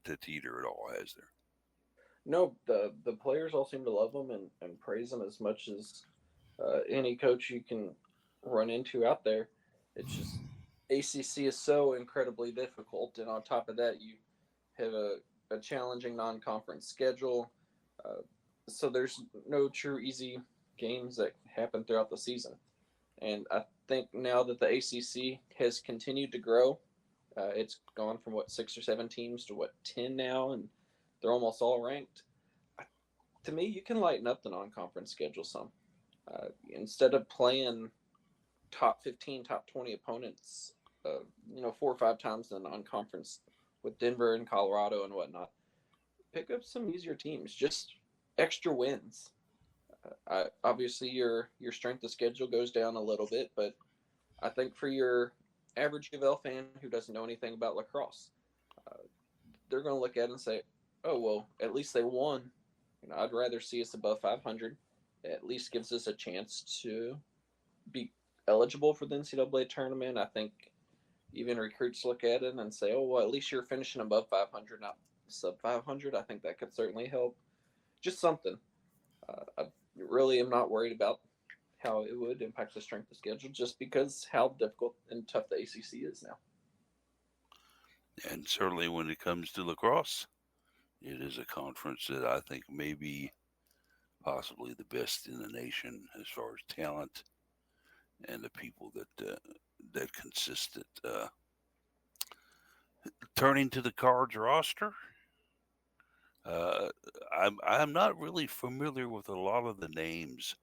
to Teeter at all, has there? No, the players all seem to love him and praise him as much as any coach you can run into out there. It's just ACC is so incredibly difficult, and on top of that, you have a challenging non-conference schedule. So there's no true easy games that happen throughout the season. And I think now that the ACC has continued to grow, it's gone from 6 or 7 teams to 10 now, and they're almost all ranked. To me, you can lighten up the non-conference schedule some. Instead of playing top 15, top 20 opponents, 4 or 5 times in the non-conference with Denver and Colorado and whatnot, pick up some easier teams, just extra wins. Obviously, your strength of schedule goes down a little bit, but I think for your average U of L fan who doesn't know anything about lacrosse, uh, they're going to look at it and say, "Oh well, at least they won." I'd rather see us above 500. It at least gives us a chance to be eligible for the NCAA tournament. I think even recruits look at it and say, "Oh well, at least you're finishing above 500, not sub 500." I think that could certainly help. Just something. I really am not worried about how it would impact the strength of schedule, just because how difficult and tough the ACC is now. And certainly when it comes to lacrosse, it is a conference that I think may be possibly the best in the nation as far as talent and the people that consist it. Turning to the Cards roster, uh, I'm not really familiar with a lot of the names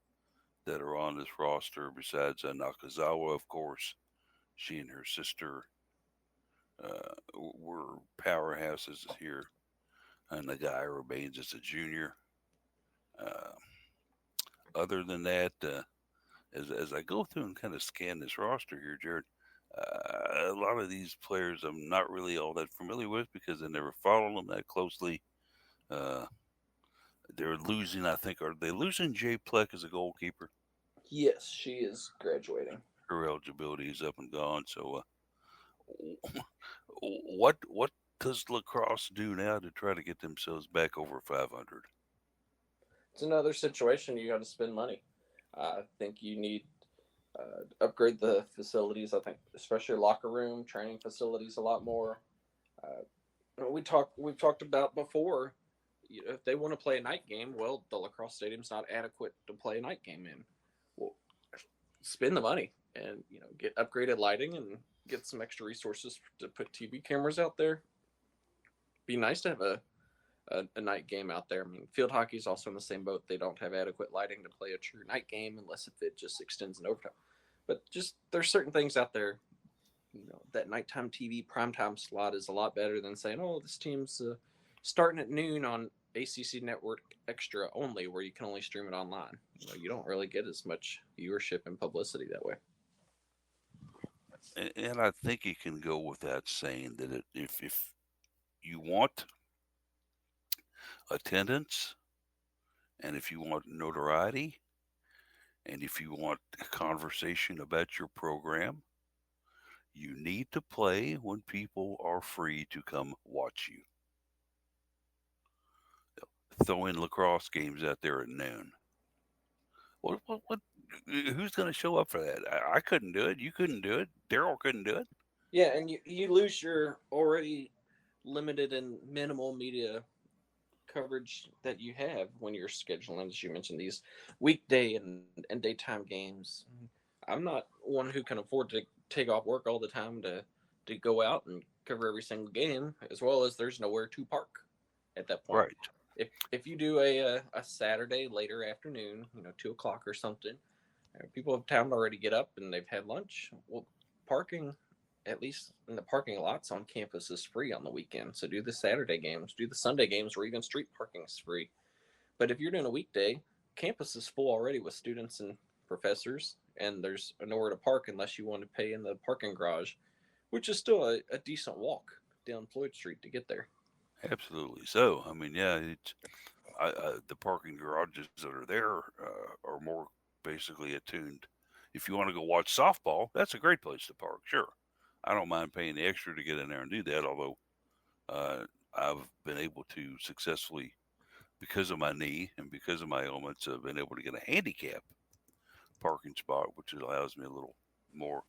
that are on this roster besides Nakazawa, of course. She and her sister were powerhouses here, and the guy remains as a junior. Uh, Other than that, as I go through and kind of scan this roster here, Jared, a lot of these players I'm not really all that familiar with because I never followed them that closely. Uh, they're losing, I think, are they losing Jay Pleck as a goalkeeper? Yes, she is graduating. Her eligibility is up and gone. So, what does lacrosse do now to try to get themselves back over 500? It's another situation you got to spend money. I think you need upgrade the facilities. I think especially locker room, training facilities a lot more. We've talked about before. If they want to play a night game, well, the lacrosse stadium's not adequate to play a night game in. Well, spend the money and get upgraded lighting and get some extra resources to put TV cameras out there. Be nice to have a night game out there. I mean, field hockey is also in the same boat. They don't have adequate lighting to play a true night game unless if it just extends in overtime. But just there's certain things out there. That nighttime TV primetime slot is a lot better than saying, "Oh, this team's starting at noon on ACC Network Extra only, where you can only stream it online." You don't really get as much viewership and publicity that way. And I think it can go without saying that if you want attendance and if you want notoriety and if you want a conversation about your program, you need to play when people are free to come watch you. Throw in lacrosse games out there at noon. What who's going to show up for that? I couldn't do it. You couldn't do it. Daryl couldn't do it. Yeah, and you lose your already limited and minimal media coverage that you have when you're scheduling, as you mentioned, these weekday and daytime games. I'm not one who can afford to take off work all the time to go out and cover every single game, as well as there's nowhere to park at that point. Right. If you do a Saturday later afternoon, 2 o'clock or something, people have time to already get up and they've had lunch. Well, parking, at least in the parking lots on campus, is free on the weekend. So do the Saturday games, do the Sunday games, or even street parking is free. But if you're doing a weekday, campus is full already with students and professors, and there's nowhere to park unless you want to pay in the parking garage, which is still a decent walk down Floyd Street to get there. Absolutely. So, I mean, yeah, the parking garages that are there are more basically attuned. If you want to go watch softball, that's a great place to park. Sure, I don't mind paying the extra to get in there and do that. Although I've been able to successfully, because of my knee and because of my ailments, I've been able to get a handicap parking spot, which allows me a little more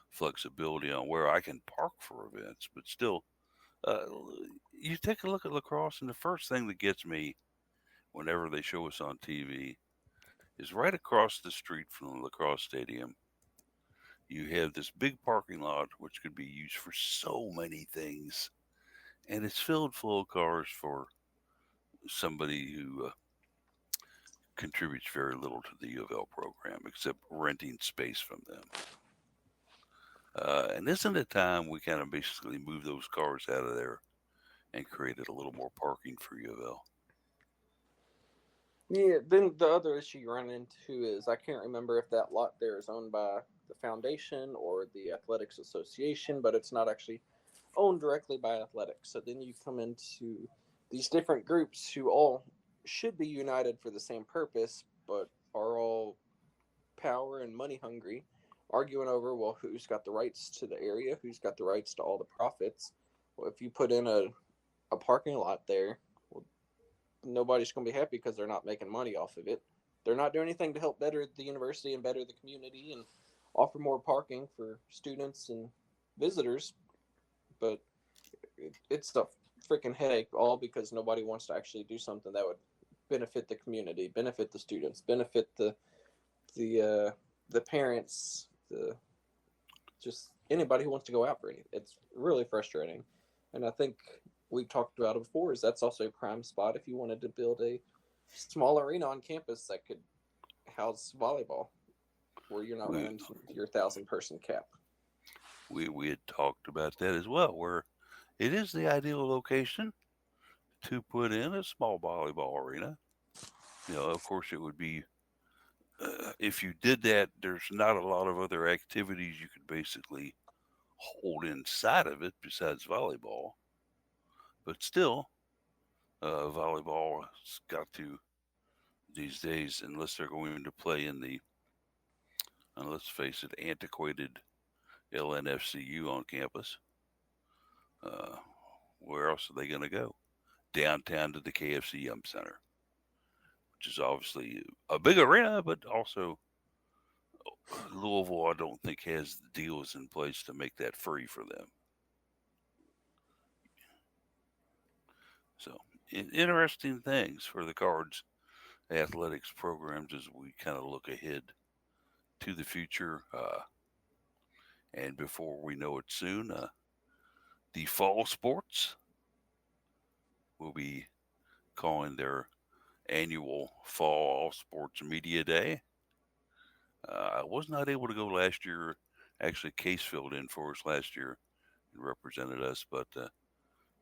flexibility on where I can park for events. But still, uh, you take a look at lacrosse, and the first thing that gets me whenever they show us on TV is right across the street from the lacrosse stadium. You have this big parking lot, which could be used for so many things, and it's filled full of cars for somebody who contributes very little to the U of L program except renting space from them. And isn't it time we kind of basically move those cars out of there and created a little more parking for U of L? Yeah, then the other issue you run into is I can't remember if that lot there is owned by the foundation or the athletics association, but it's not actually owned directly by athletics. So then you come into these different groups who all should be united for the same purpose, but are all power and money hungry, arguing over, well, who's got the rights to the area, who's got the rights to all the profits. Well, if you put in a parking lot there, well, nobody's going to be happy because they're not making money off of it. They're not doing anything to help better the university and better the community and offer more parking for students and visitors. But it's a freaking headache, all because nobody wants to actually do something that would benefit the community, benefit the students, benefit the parents, the just anybody who wants to go out for anything. It's really frustrating, and I think we talked about it before. Is that's also a prime spot if you wanted to build a small arena on campus that could house volleyball, where you're not running your 1,000-person cap. We had talked about that as well, where it is the ideal location to put in a small volleyball arena. Of course, it would be if you did that. There's not a lot of other activities you could basically hold inside of it besides volleyball. But still, volleyball has got to these days, unless they're going to play in the, let's face it, antiquated LNFCU on campus. Where else are they going to go? Downtown to the KFC Yum Center, which is obviously a big arena, but also Louisville, I don't think, has the deals in place to make that free for them. So, interesting things for the Cards athletics programs as we kind of look ahead to the future. And before we know it soon, the fall sports will be calling their annual fall all sports media day. I was not able to go last year. Actually, Case filled in for us last year and represented us, but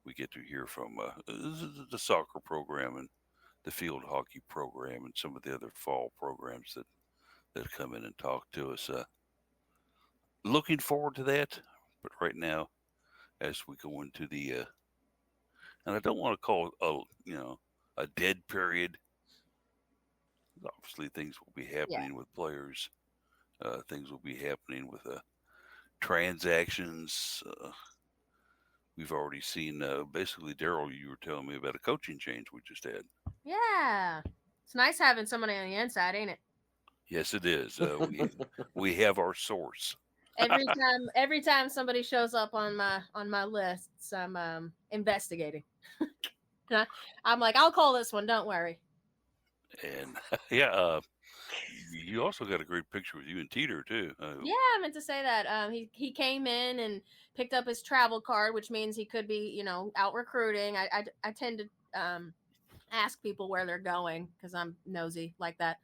we get to hear from the soccer program and the field hockey program and some of the other fall programs that come in and talk to us. Looking forward to that, but right now, as we go into the and I don't want to call it a dead period. Obviously, things will be happening with players. Things will be happening with transactions. We've already seen basically, Daryl, you were telling me about a coaching change we just had. Yeah, it's nice having somebody on the inside, ain't it? Yes, it is. We have our source. Every time somebody shows up on my lists, I'm investigating. I'm like, I'll call this one. Don't worry. And yeah, you also got a great picture with you and Teeter too. Yeah, I meant to say that. He came in and picked up his travel card, which means he could be out recruiting. I tend to ask people where they're going because I'm nosy like that.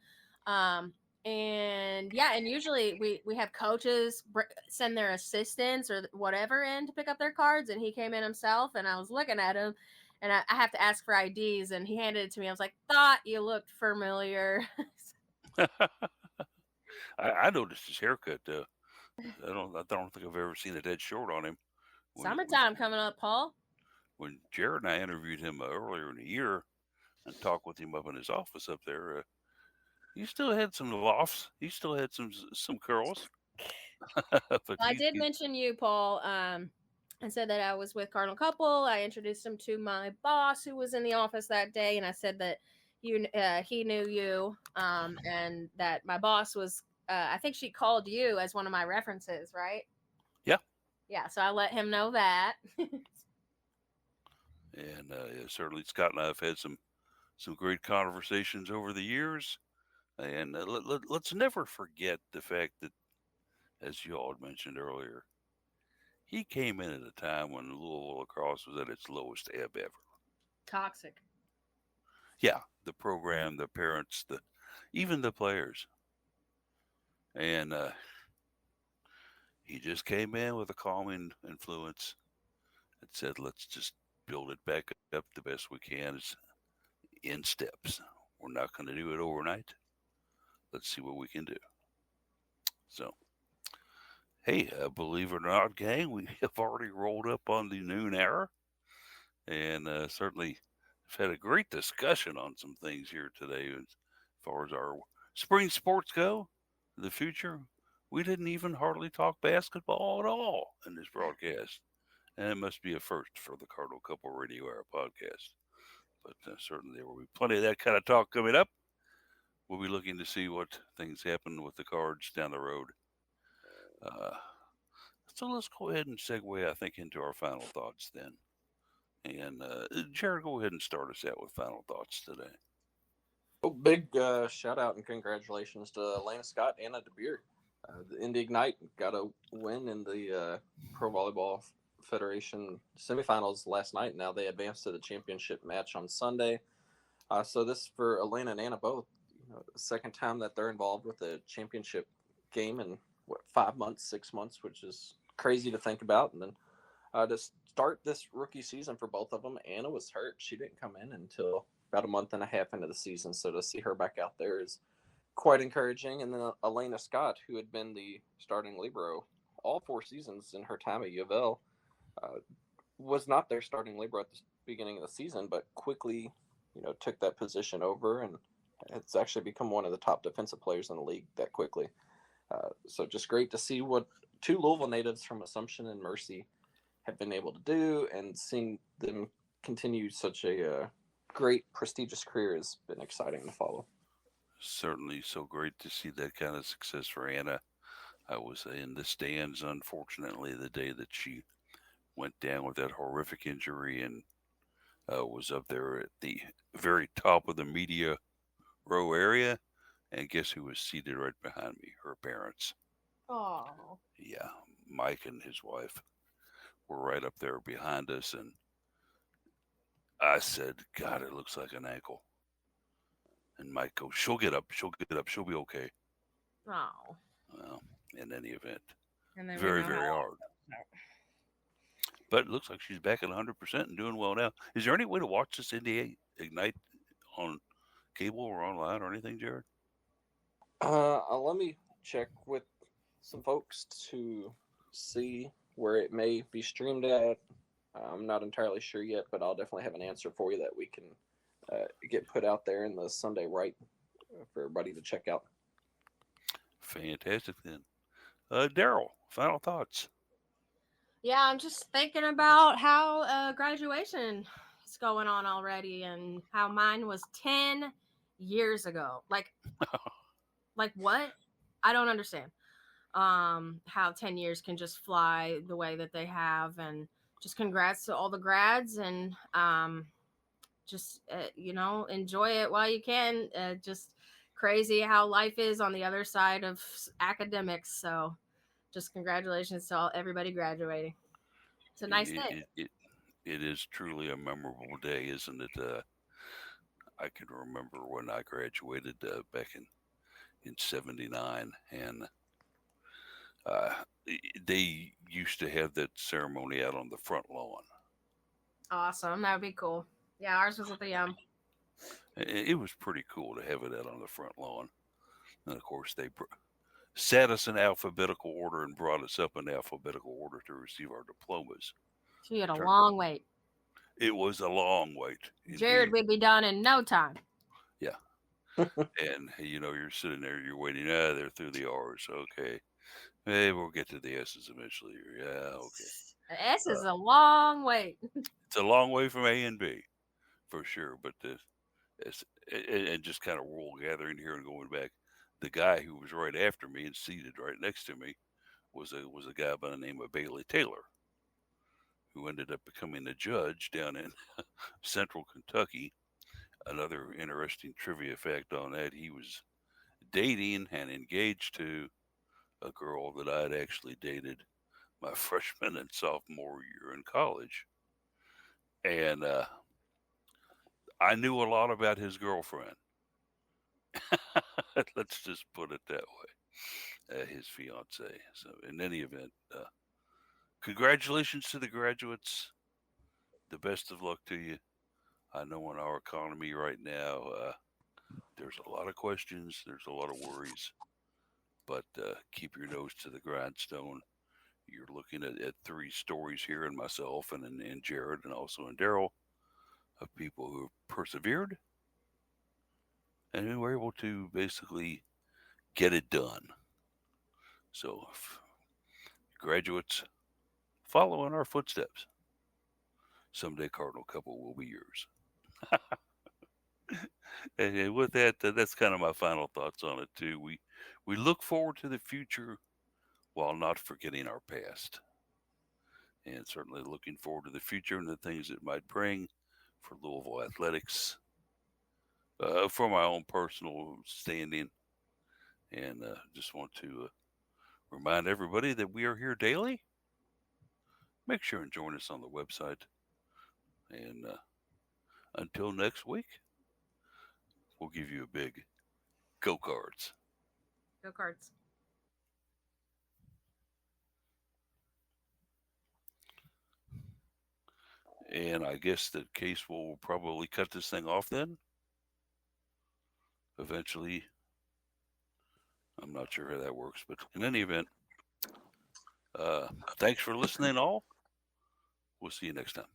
And usually we have coaches send their assistants or whatever in to pick up their cards, and he came in himself, and I was looking at him, and I have to ask for IDs, and he handed it to me. I was like, thought you looked familiar. I noticed his haircut. I don't think I've ever seen it dead short on him. Summertime coming up, Paul. When Jared and I interviewed him earlier in the year and talked with him up in his office up there, he still had some lofts. He still had some curls. But I did mention you, Paul. I said that I was with Cardinal Couple. I introduced him to my boss who was in the office that day, and I said that he knew you, and that my boss was. I think she called you as one of my references, right? Yeah. Yeah. So I let him know that. And certainly, Scott and I have had some great conversations over the years. And let's never forget the fact that, as you all had mentioned earlier, he came in at a time when Louisville lacrosse was at its lowest ebb ever. Toxic. Yeah, the program, the parents, even the players. And he just came in with a calming influence and said, let's just build it back up the best we can. It's in steps. We're not going to do it overnight. Let's see what we can do. So Hey, believe it or not, gang, we have already rolled up on the noon hour, and certainly have had a great discussion on some things here today as far as our spring sports go, the future. We didn't even hardly talk basketball at all in this broadcast, and it must be a first for the Cardinal Couple Radio Hour podcast. But certainly there will be plenty of that kind of talk coming up. We'll be looking to see what things happen with the Cards down the road. Uh, so let's go ahead and segue, I think, into our final thoughts then. And Jared, go ahead and start us out with final thoughts today. Oh, big shout out and congratulations to Elena Scott, Anna DeBeer. The Indy Ignite got a win in the Pro Volleyball Federation semifinals last night. Now they advanced to the championship match on Sunday. So this for Elena and Anna both. The second time that they're involved with a championship game in 5 months, 6 months, which is crazy to think about. And then to start this rookie season for both of them, Anna was hurt. She didn't come in until about a month and a half into the season. So to see her back out there is quite encouraging. And then Elena Scott, who had been the starting libero all 4 seasons in her time at U of L, was not their starting libero at the beginning of the season, but quickly, took that position over, and it's actually become one of the top defensive players in the league that quickly. So just great to see what 2 Louisville natives from Assumption and Mercy have been able to do, and seeing them continue such a great, prestigious career has been exciting to follow. Certainly so great to see that kind of success for Anna. I was in the stands, unfortunately, the day that she went down with that horrific injury, and was up there at the very top of the media row area. And guess who was seated right behind me? Her parents. Oh. Yeah, Mike and his wife were right up there behind us, and I said, God, it looks like an ankle. And Mike goes, she'll get up, she'll be okay. Oh. Well, in any event, And then very, very hard. But it looks like she's back at 100% and doing well now. Is there any way to watch this Indy Ignite on cable or online or anything, Jared? Let me check with some folks to see where it may be streamed at. I'm not entirely sure yet, but I'll definitely have an answer for you that we can get put out there in the Sunday right for everybody to check out. Fantastic then. Daryl, final thoughts. Yeah, I'm just thinking about how graduation is going on already, and how mine was 10 years ago. Like what? I don't understand. How 10 years can just fly the way that they have, and just congrats to all the grads, and just enjoy it while you can. Just crazy how life is on the other side of academics. So just congratulations to everybody graduating. It's a nice day. It is truly a memorable day, isn't it? I can remember when I graduated back in 79, and they used to have that ceremony out on the front lawn. Awesome. That would be cool. Yeah, ours was at the It was pretty cool to have it out on the front lawn. And of course, they sat us in alphabetical order and brought us up in alphabetical order to receive our diplomas. So you had a long wait. It was a long wait. Jared would be done in no time. Yeah. And, you're sitting there, you're waiting. They're through the R's. Okay. Hey, we'll get to the S's eventually. Yeah, okay. The S is a long wait. It's a long way from A and B, for sure. But and just kind of rule gathering here and going back, the guy who was right after me and seated right next to me was a guy by the name of Bailey Taylor, who ended up becoming a judge down in Central Kentucky. Another interesting trivia fact on that: he was dating and engaged to a girl that I had actually dated my freshman and sophomore year in college. And I knew a lot about his girlfriend. Let's just put it that way. His fiance. So, in any event, congratulations to the graduates. The best of luck to you. I know in our economy right now, there's a lot of questions, there's a lot of worries, but keep your nose to the grindstone. you're looking at 3 stories here in myself and in Jared and also in Daryl of people who have persevered and who were able to basically get it done. So, graduates, follow in our footsteps. Someday Cardinal Couple will be yours. And with that, that's kind of my final thoughts on it too. We look forward to the future while not forgetting our past, and certainly looking forward to the future and the things it might bring for Louisville athletics, for my own personal standing, and just want to remind everybody that we are here daily. Make sure and join us on the website, and until next week, we'll give you a big go Cards. Go Cards. And I guess that Case will probably cut this thing off then. Eventually, I'm not sure how that works, but in any event, thanks for listening, all. We'll see you next time.